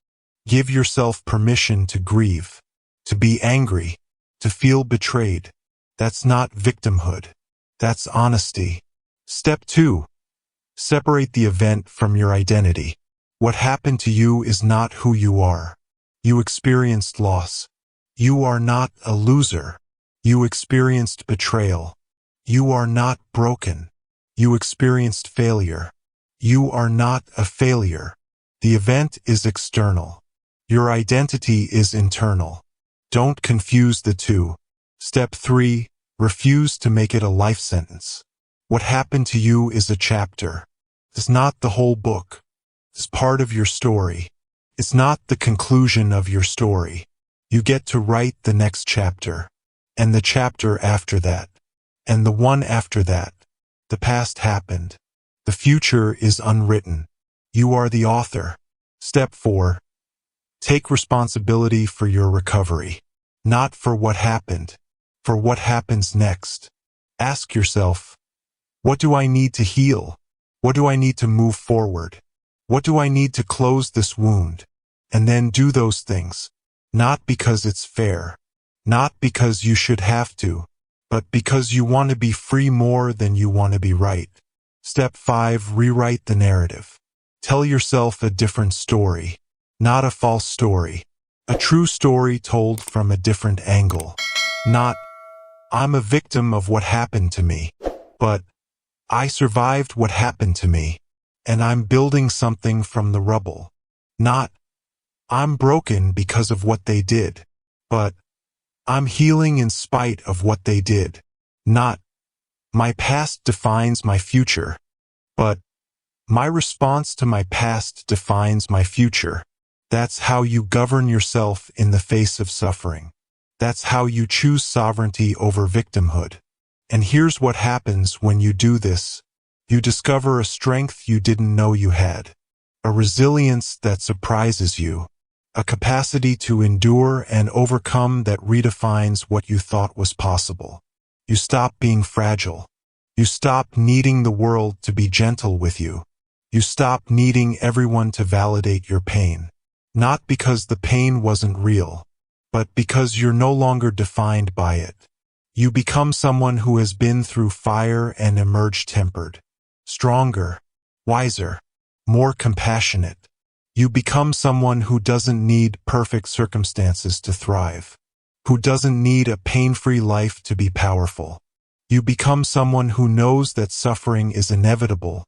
Give yourself permission to grieve, to be angry, to feel betrayed. That's not victimhood. That's honesty. Step 2. Separate the event from your identity. What happened to you is not who you are. You experienced loss. You are not a loser. You experienced betrayal. You are not broken. You experienced failure. You are not a failure. The event is external. Your identity is internal. Don't confuse the two. Step 3. Refuse to make it a life sentence. What happened to you is a chapter. It's not the whole book. It's part of your story. It's not the conclusion of your story. You get to write the next chapter, and the chapter after that, and the one after that. The past happened. The future is unwritten. You are the author. Step 4. Take responsibility for your recovery. Not for what happened, for what happens next. Ask yourself, what do I need to heal? What do I need to move forward? What do I need to close this wound? And then do those things. Not because it's fair. Not because you should have to. But because you want to be free more than you want to be right. Step 5. Rewrite the narrative. Tell yourself a different story. Not a false story. A true story told from a different angle. Not, I'm a victim of what happened to me. But, I survived what happened to me. And I'm building something from the rubble. Not, I'm broken because of what they did. But, I'm healing in spite of what they did. Not, my past defines my future. But, my response to my past defines my future. That's how you govern yourself in the face of suffering. That's how you choose sovereignty over victimhood. And here's what happens when you do this. You discover a strength you didn't know you had. A resilience that surprises you. A capacity to endure and overcome that redefines what you thought was possible. You stop being fragile. You stop needing the world to be gentle with you. You stop needing everyone to validate your pain. Not because the pain wasn't real, but because you're no longer defined by it. You become someone who has been through fire and emerged tempered. Stronger, wiser, more compassionate. You become someone who doesn't need perfect circumstances to thrive, who doesn't need a pain-free life to be powerful. You become someone who knows that suffering is inevitable,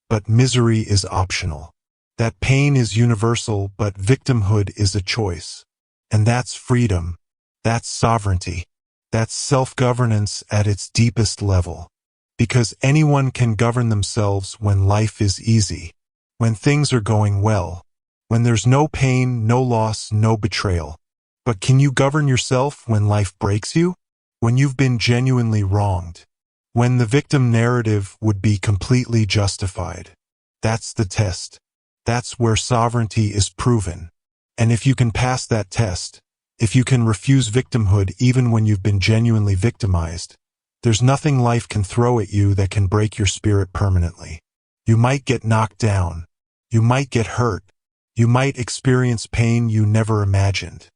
but misery is optional. That pain is universal, but victimhood is a choice. And that's freedom. That's sovereignty. That's self-governance at its deepest level. Because anyone can govern themselves when life is easy, when things are going well, when there's no pain, no loss, no betrayal. But can you govern yourself when life breaks you? When you've been genuinely wronged? When the victim narrative would be completely justified? That's the test. That's where sovereignty is proven. And if you can pass that test, if you can refuse victimhood even when you've been genuinely victimized, there's nothing life can throw at you that can break your spirit permanently. You might get knocked down. You might get hurt. You might experience pain you never imagined.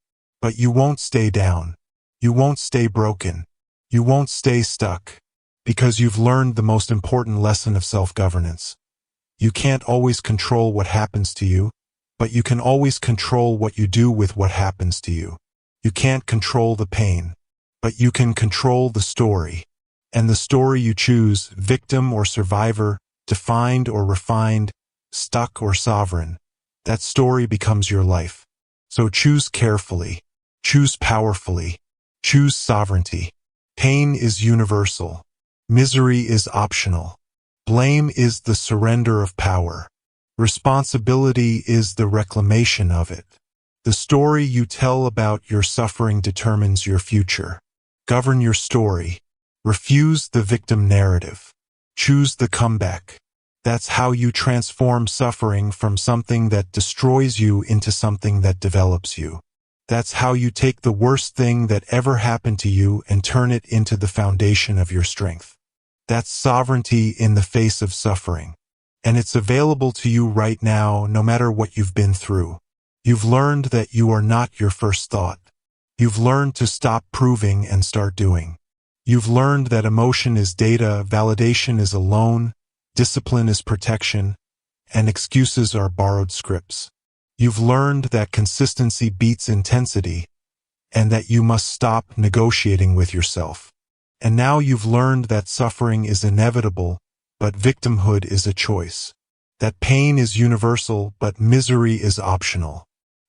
But you won't stay down. You won't stay broken. You won't stay stuck. Because you've learned the most important lesson of self-governance. You can't always control what happens to you, but you can always control what you do with what happens to you. You can't control the pain, but you can control the story. And the story you choose, victim or survivor, defined or refined, stuck or sovereign, that story becomes your life. So choose carefully, choose powerfully, choose sovereignty. Pain is universal. Misery is optional. Blame is the surrender of power. Responsibility is the reclamation of it. The story you tell about your suffering determines your future. Govern your story. Refuse the victim narrative. Choose the comeback. That's how you transform suffering from something that destroys you into something that develops you. That's how you take the worst thing that ever happened to you and turn it into the foundation of your strength. That's sovereignty in the face of suffering. And it's available to you right now, no matter what you've been through. You've learned that you are not your first thought. You've learned to stop proving and start doing. You've learned that emotion is data, validation is a loan, discipline is protection, and excuses are borrowed scripts. You've learned that consistency beats intensity, and that you must stop negotiating with yourself. And now you've learned that suffering is inevitable, but victimhood is a choice. That pain is universal, but misery is optional.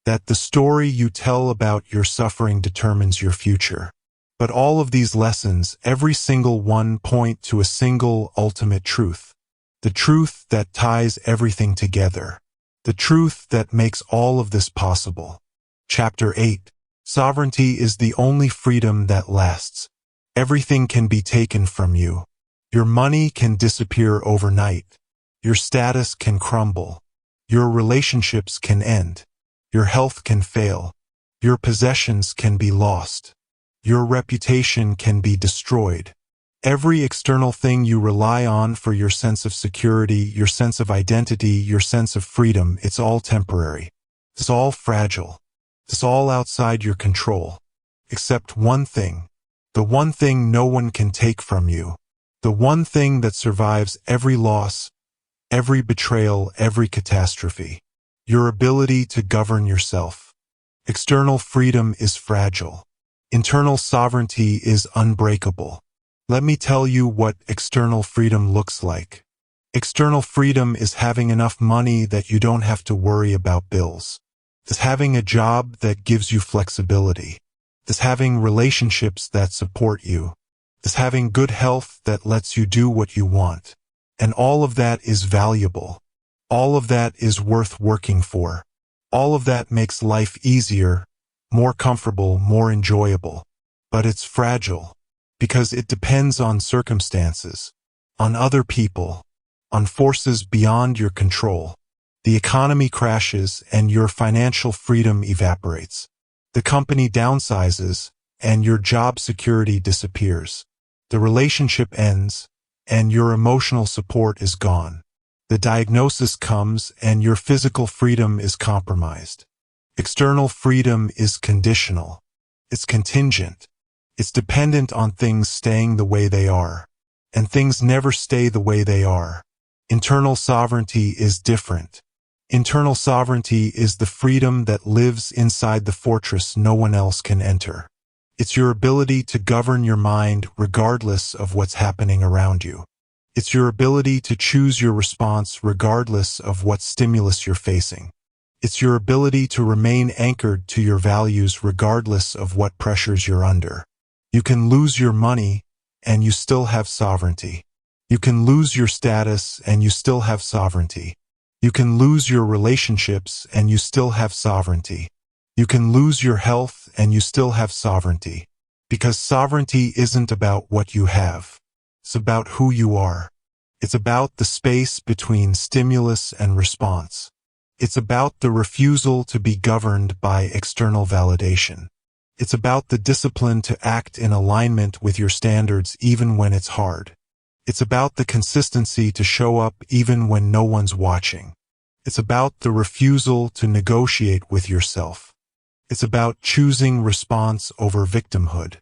That the story you tell about your suffering determines your future. But all of these lessons, every single one, point to a single ultimate truth. The truth that ties everything together. The truth that makes all of this possible. Chapter 8. Sovereignty is the only freedom that lasts. Everything can be taken from you. Your money can disappear overnight. Your status can crumble. Your relationships can end. Your health can fail. Your possessions can be lost. Your reputation can be destroyed. Every external thing you rely on for your sense of security, your sense of identity, your sense of freedom, it's all temporary. It's all fragile. It's all outside your control. Except one thing. The one thing no one can take from you. The one thing that survives every loss, every betrayal, every catastrophe. Your ability to govern yourself. External freedom is fragile. Internal sovereignty is unbreakable. Let me tell you what external freedom looks like. External freedom is having enough money that you don't have to worry about bills. It's having a job that gives you flexibility. It's having relationships that support you. It's having good health that lets you do what you want. And all of that is valuable. All of that is worth working for. All of that makes life easier, more comfortable, more enjoyable. But it's fragile, because it depends on circumstances, on other people, on forces beyond your control. The economy crashes and your financial freedom evaporates. The company downsizes and your job security disappears. The relationship ends and your emotional support is gone. The diagnosis comes and your physical freedom is compromised. External freedom is conditional. It's contingent. It's dependent on things staying the way they are. And things never stay the way they are. Internal sovereignty is different. Internal sovereignty is the freedom that lives inside the fortress no one else can enter. It's your ability to govern your mind regardless of what's happening around you. It's your ability to choose your response regardless of what stimulus you're facing. It's your ability to remain anchored to your values regardless of what pressures you're under. You can lose your money and you still have sovereignty. You can lose your status and you still have sovereignty. You can lose your relationships and you still have sovereignty. You can lose your health and you still have sovereignty. Because sovereignty isn't about what you have. It's about who you are. It's about the space between stimulus and response. It's about the refusal to be governed by external validation. It's about the discipline to act in alignment with your standards even when it's hard. It's about the consistency to show up even when no one's watching. It's about the refusal to negotiate with yourself. It's about choosing response over victimhood.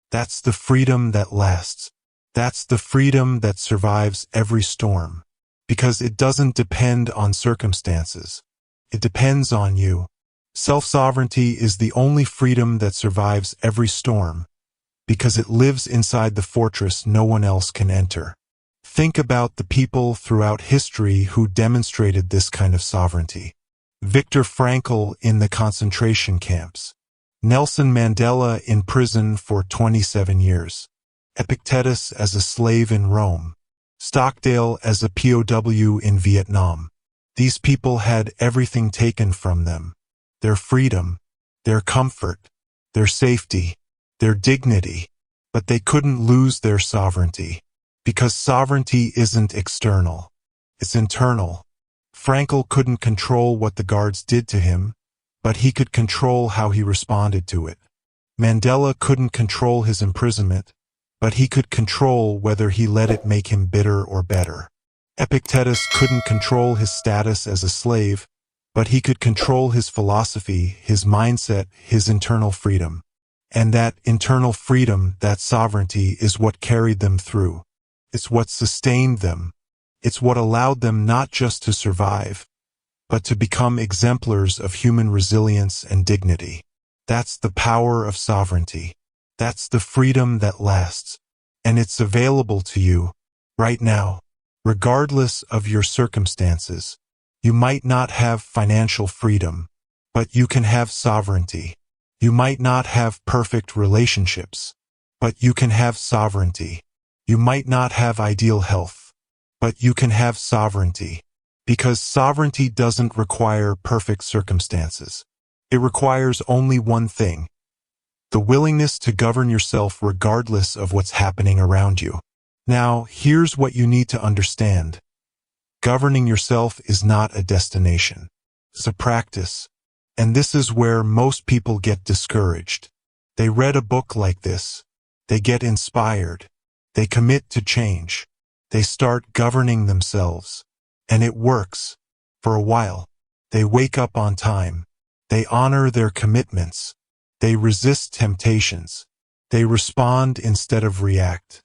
That's the freedom that lasts. That's the freedom that survives every storm. Because it doesn't depend on circumstances. It depends on you. Self-sovereignty is the only freedom that survives every storm, because it lives inside the fortress no one else can enter. Think about the people throughout history who demonstrated this kind of sovereignty. Viktor Frankl in the concentration camps. Nelson Mandela in prison for 27 years. Epictetus as a slave in Rome. Stockdale as a POW in Vietnam. These people had everything taken from them. Their freedom, their comfort, their safety, their dignity. But they couldn't lose their sovereignty. Because sovereignty isn't external. It's internal. Frankel couldn't control what the guards did to him, but he could control how he responded to it. Mandela couldn't control his imprisonment, but he could control whether he let it make him bitter or better. Epictetus couldn't control his status as a slave, but he could control his philosophy, his mindset, his internal freedom. And that internal freedom, that sovereignty, is what carried them through. It's what sustained them. It's what allowed them not just to survive, but to become exemplars of human resilience and dignity. That's the power of sovereignty. That's the freedom that lasts. And it's available to you right now, regardless of your circumstances. You might not have financial freedom, but you can have sovereignty. You might not have perfect relationships, but you can have sovereignty. You might not have ideal health, but you can have sovereignty. Because sovereignty doesn't require perfect circumstances. It requires only one thing: the willingness to govern yourself regardless of what's happening around you. Now, here's what you need to understand. Governing yourself is not a destination. It's a practice. And this is where most people get discouraged. They read a book like this. They get inspired. They commit to change. They start governing themselves. And it works. For a while. They wake up on time. They honor their commitments. They resist temptations. They respond instead of react.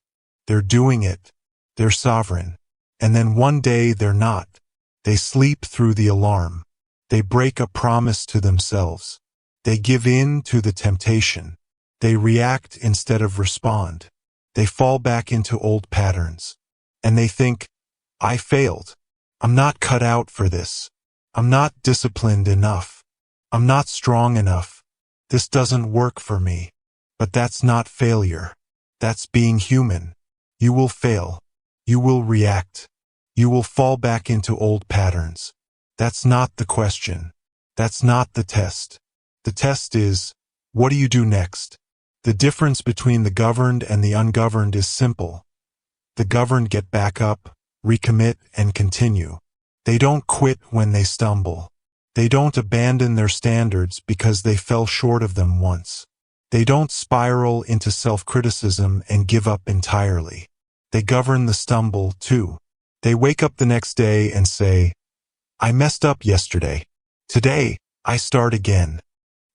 They're doing it. They're sovereign. And then one day they're not. They sleep through the alarm. They break a promise to themselves. They give in to the temptation. They react instead of respond. They fall back into old patterns. And they think, I failed. I'm not cut out for this. I'm not disciplined enough. I'm not strong enough. This doesn't work for me. But that's not failure. That's being human. You will fail. You will react. You will fall back into old patterns. That's not the question. That's not the test. The test is, what do you do next? The difference between the governed and the ungoverned is simple. The governed get back up, recommit, and continue. They don't quit when they stumble. They don't abandon their standards because they fell short of them once. They don't spiral into self-criticism and give up entirely. They govern the stumble, too. They wake up the next day and say, I messed up yesterday. Today, I start again.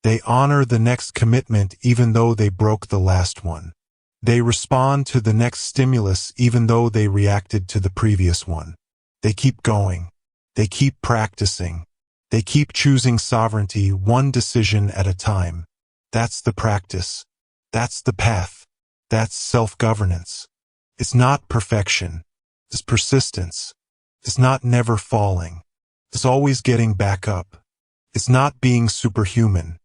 They honor the next commitment even though they broke the last one. They respond to the next stimulus even though they reacted to the previous one. They keep going. They keep practicing. They keep choosing sovereignty one decision at a time. That's the practice. That's the path. That's self-governance. It's not perfection. It's persistence. It's not never falling. It's always getting back up. It's not being superhuman.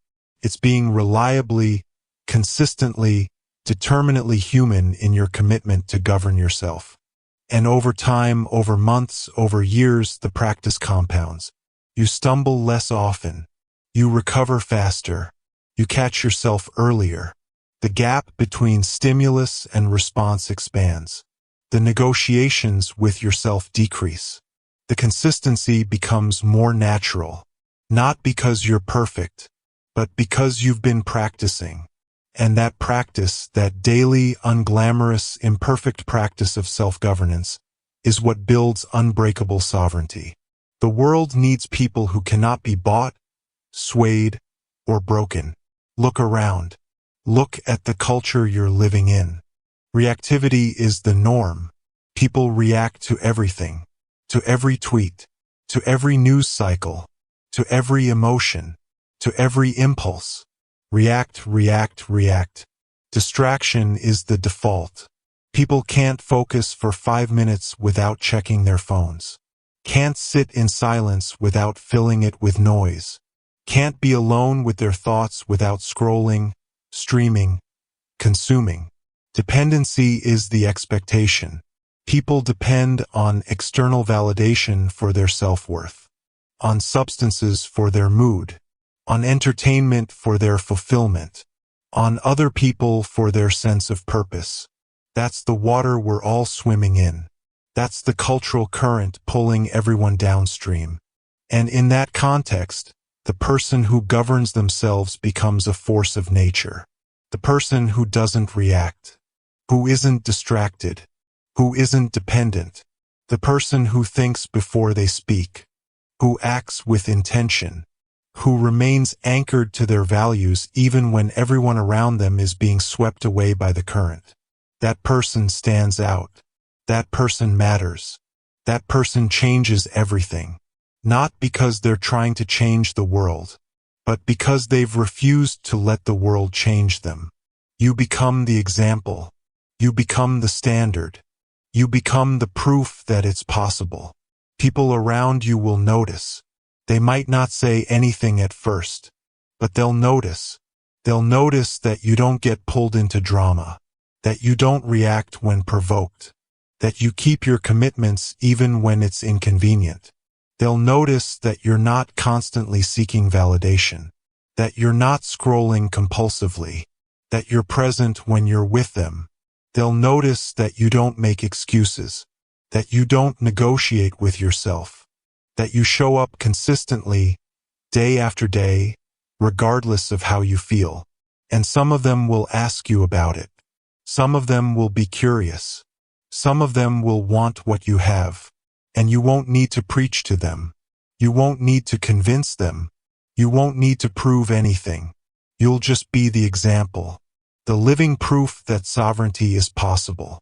It's being reliably, consistently, determinately human in your commitment to govern yourself. And over time, over months, over years, the practice compounds. You stumble less often. You recover faster. You catch yourself earlier. The gap between stimulus and response expands. The negotiations with yourself decrease. The consistency becomes more natural. Not because you're perfect, but because you've been practicing. And that practice, that daily, unglamorous, imperfect practice of self-governance, is what builds unbreakable sovereignty. The world needs people who cannot be bought, swayed, or broken. Look around. Look at the culture you're living in. Reactivity is the norm. People react to everything, to every tweet, to every news cycle, to every emotion, to every impulse. React, react, react. Distraction is the default. People can't focus for 5 minutes without checking their phones. Can't sit in silence without filling it with noise. Can't be alone with their thoughts without scrolling, streaming, consuming. Dependency is the expectation. People depend on external validation for their self-worth, on substances for their mood, on entertainment for their fulfillment, on other people for their sense of purpose. That's the water we're all swimming in. That's the cultural current pulling everyone downstream. And in that context, the person who governs themselves becomes a force of nature. The person who doesn't react, who isn't distracted, who isn't dependent. The person who thinks before they speak, who acts with intention, who remains anchored to their values even when everyone around them is being swept away by the current. That person stands out. That person matters. That person changes everything. Not because they're trying to change the world, but because they've refused to let the world change them. You become the example. You become the standard. You become the proof that it's possible. People around you will notice. They might not say anything at first, but they'll notice. They'll notice that you don't get pulled into drama, that you don't react when provoked, that you keep your commitments even when it's inconvenient. They'll notice that you're not constantly seeking validation, that you're not scrolling compulsively, that you're present when you're with them. They'll notice that you don't make excuses, that you don't negotiate with yourself, that you show up consistently, day after day, regardless of how you feel. And some of them will ask you about it. Some of them will be curious. Some of them will want what you have. And you won't need to preach to them. You won't need to convince them. You won't need to prove anything. You'll just be the example, the living proof that sovereignty is possible,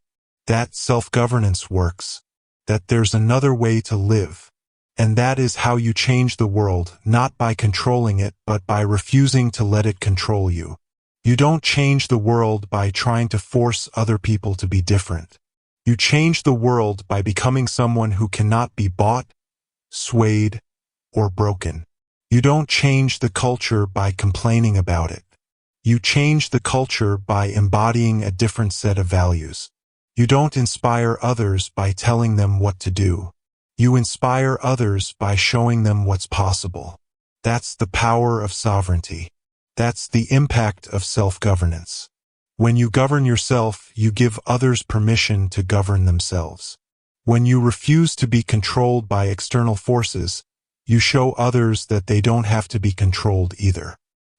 that self-governance works, that there's another way to live. And that is how you change the world, not by controlling it, but by refusing to let it control you. You don't change the world by trying to force other people to be different. You change the world by becoming someone who cannot be bought, swayed, or broken. You don't change the culture by complaining about it. You change the culture by embodying a different set of values. You don't inspire others by telling them what to do. You inspire others by showing them what's possible. That's the power of sovereignty. That's the impact of self-governance. When you govern yourself, you give others permission to govern themselves. When you refuse to be controlled by external forces, you show others that they don't have to be controlled either.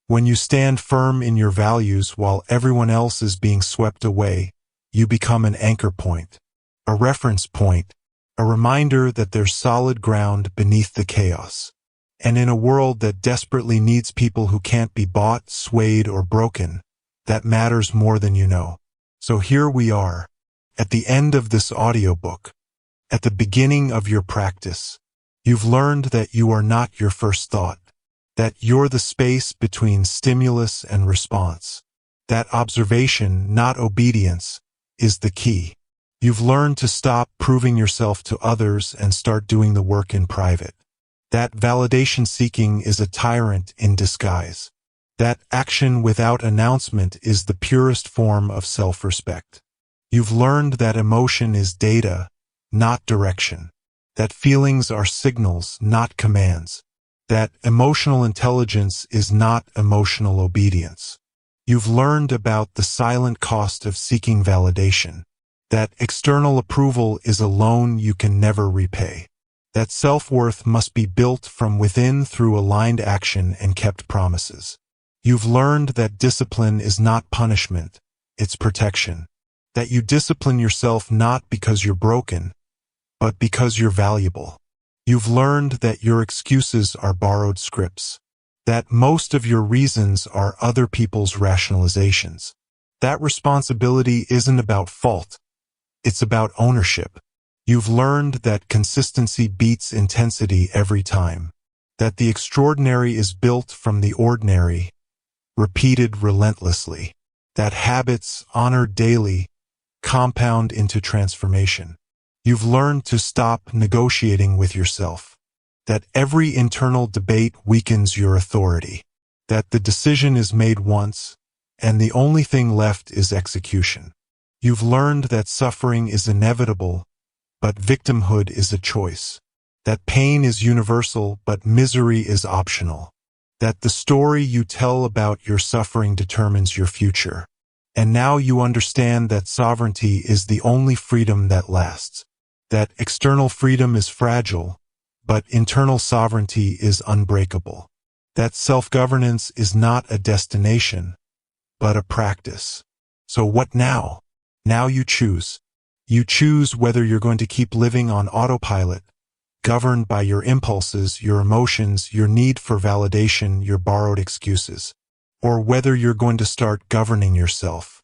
When you stand firm in your values while everyone else is being swept away, you become an anchor point, a reference point, a reminder that there's solid ground beneath the chaos. And in a world that desperately needs people who can't be bought, swayed, or broken, that matters more than you know. So here we are, at the end of this audiobook, at the beginning of your practice. You've learned that you are not your first thought, that you're the space between stimulus and response, that observation, not obedience, is the key. You've learned to stop proving yourself to others and start doing the work in private. That validation seeking is a tyrant in disguise. That action without announcement is the purest form of self-respect. You've learned that emotion is data, not direction. That feelings are signals, not commands. That emotional intelligence is not emotional obedience. You've learned about the silent cost of seeking validation. That external approval is a loan you can never repay. That self-worth must be built from within through aligned action and kept promises. You've learned that discipline is not punishment, it's protection. That you discipline yourself not because you're broken, but because you're valuable. You've learned that your excuses are borrowed scripts. That most of your reasons are other people's rationalizations. That responsibility isn't about fault, it's about ownership. You've learned that consistency beats intensity every time. That the extraordinary is built from the ordinary, repeated relentlessly. That habits, honored daily, compound into transformation. You've learned to stop negotiating with yourself. That every internal debate weakens your authority. That the decision is made once, and the only thing left is execution. You've learned that suffering is inevitable, but victimhood is a choice. That pain is universal, but misery is optional. That the story you tell about your suffering determines your future. And now you understand that sovereignty is the only freedom that lasts. That external freedom is fragile, but internal sovereignty is unbreakable. That self-governance is not a destination, but a practice. So what now? Now you choose. You choose whether you're going to keep living on autopilot, governed by your impulses, your emotions, your need for validation, your borrowed excuses, or whether you're going to start governing yourself.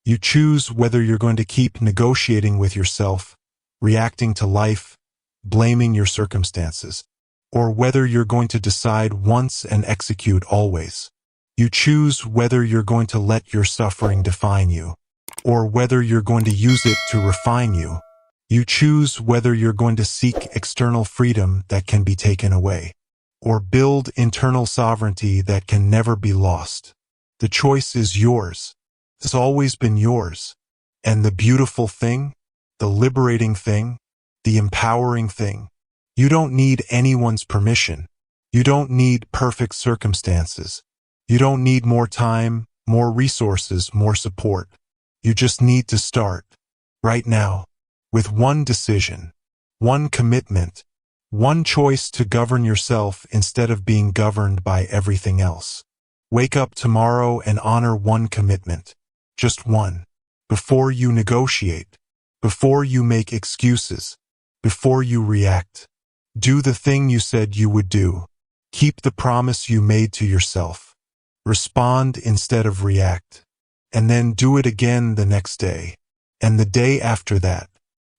You choose whether you're going to keep negotiating with yourself, reacting to life, blaming your circumstances, or whether you're going to decide once and execute always. You choose whether you're going to let your suffering define you, or whether you're going to use it to refine you. You choose whether you're going to seek external freedom that can be taken away, or build internal sovereignty that can never be lost. The choice is yours. It's always been yours. And the beautiful thing, the liberating thing, the empowering thing, you don't need anyone's permission. You don't need perfect circumstances. You don't need more time, more resources, more support. You just need to start, right now, with one decision, one commitment, one choice to govern yourself instead of being governed by everything else. Wake up tomorrow and honor one commitment, just one, before you negotiate, before you make excuses, before you react. Do the thing you said you would do. Keep the promise you made to yourself. Respond instead of react. And then do it again the next day, and the day after that.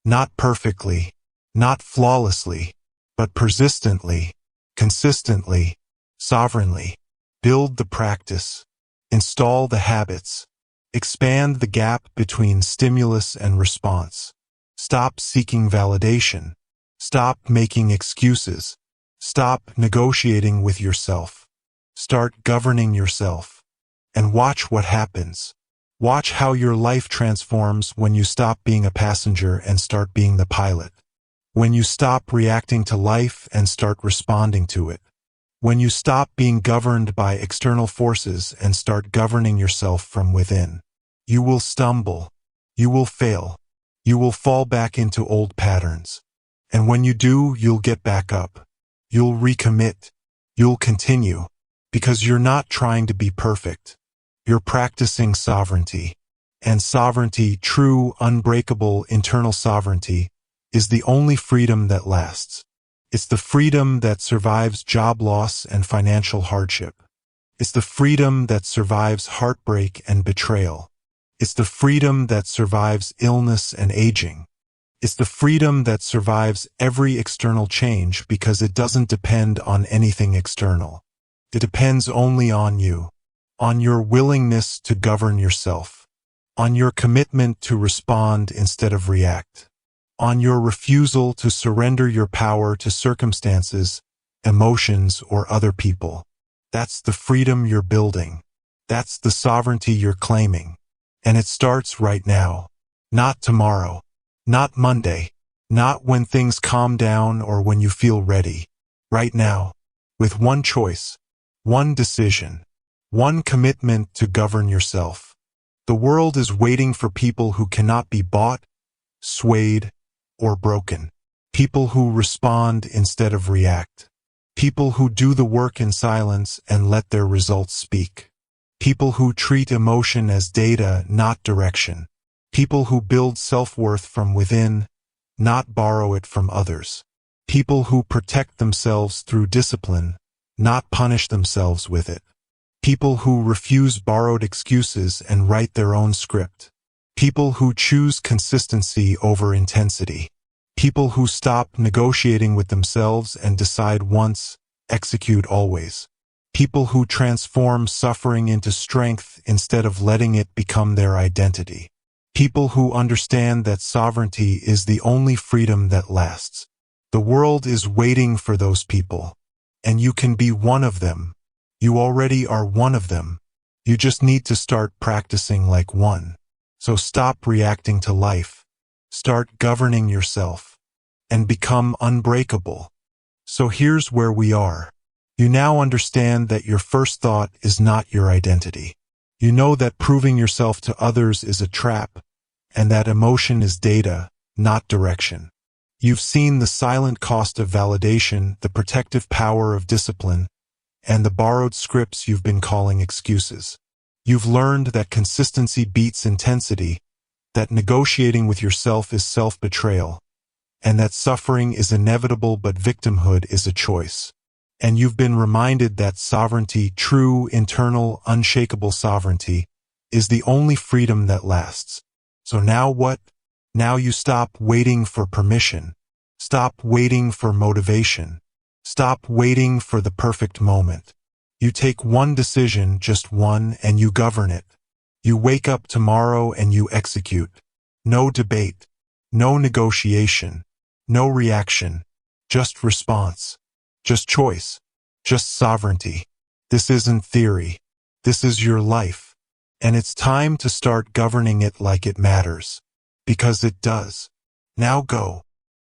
Not perfectly, not flawlessly, but persistently, consistently, sovereignly. Build the practice. Install the habits. Expand the gap between stimulus and response. Stop seeking validation. Stop making excuses. Stop negotiating with yourself. Start governing yourself. And watch what happens. Watch how your life transforms when you stop being a passenger and start being the pilot. When you stop reacting to life and start responding to it. When you stop being governed by external forces and start governing yourself from within. You will stumble. You will fail. You will fall back into old patterns. And when you do, you'll get back up. You'll recommit. You'll continue. Because you're not trying to be perfect. You're practicing sovereignty. And sovereignty, true, unbreakable internal sovereignty, is the only freedom that lasts. It's the freedom that survives job loss and financial hardship. It's the freedom that survives heartbreak and betrayal. It's the freedom that survives illness and aging. It's the freedom that survives every external change because it doesn't depend on anything external. It depends only on you. On your willingness to govern yourself, on your commitment to respond instead of react, on your refusal to surrender your power to circumstances, emotions, or other people. That's the freedom you're building. That's the sovereignty you're claiming. And it starts right now. Not tomorrow. Not Monday. Not when things calm down or when you feel ready. Right now. With one choice. One decision. One commitment to govern yourself. The world is waiting for people who cannot be bought, swayed, or broken. People who respond instead of react. People who do the work in silence and let their results speak. People who treat emotion as data, not direction. People who build self-worth from within, not borrow it from others. People who protect themselves through discipline, not punish themselves with it. People who refuse borrowed excuses and write their own script. People who choose consistency over intensity. People who stop negotiating with themselves and decide once, execute always. People who transform suffering into strength instead of letting it become their identity. People who understand that sovereignty is the only freedom that lasts. The world is waiting for those people. And you can be one of them. You already are one of them. You just need to start practicing like one. So stop reacting to life. Start governing yourself. and become unbreakable. So here's where we are. You now understand that your first thought is not your identity. You know that proving yourself to others is a trap, and that emotion is data, not direction. You've seen the silent cost of validation, the protective power of discipline, and the borrowed scripts you've been calling excuses. You've learned that consistency beats intensity, that negotiating with yourself is self-betrayal, and that suffering is inevitable but victimhood is a choice. And you've been reminded that sovereignty, true, internal, unshakable sovereignty, is the only freedom that lasts. So now what? Now you stop waiting for permission. Stop waiting for motivation. Stop waiting for the perfect moment. You take one decision, just one, and you govern it. You wake up tomorrow and you execute. No debate. No negotiation. No reaction. Just response. Just choice. Just sovereignty. This isn't theory. This is your life. And it's time to start governing it like it matters. Because it does. Now go.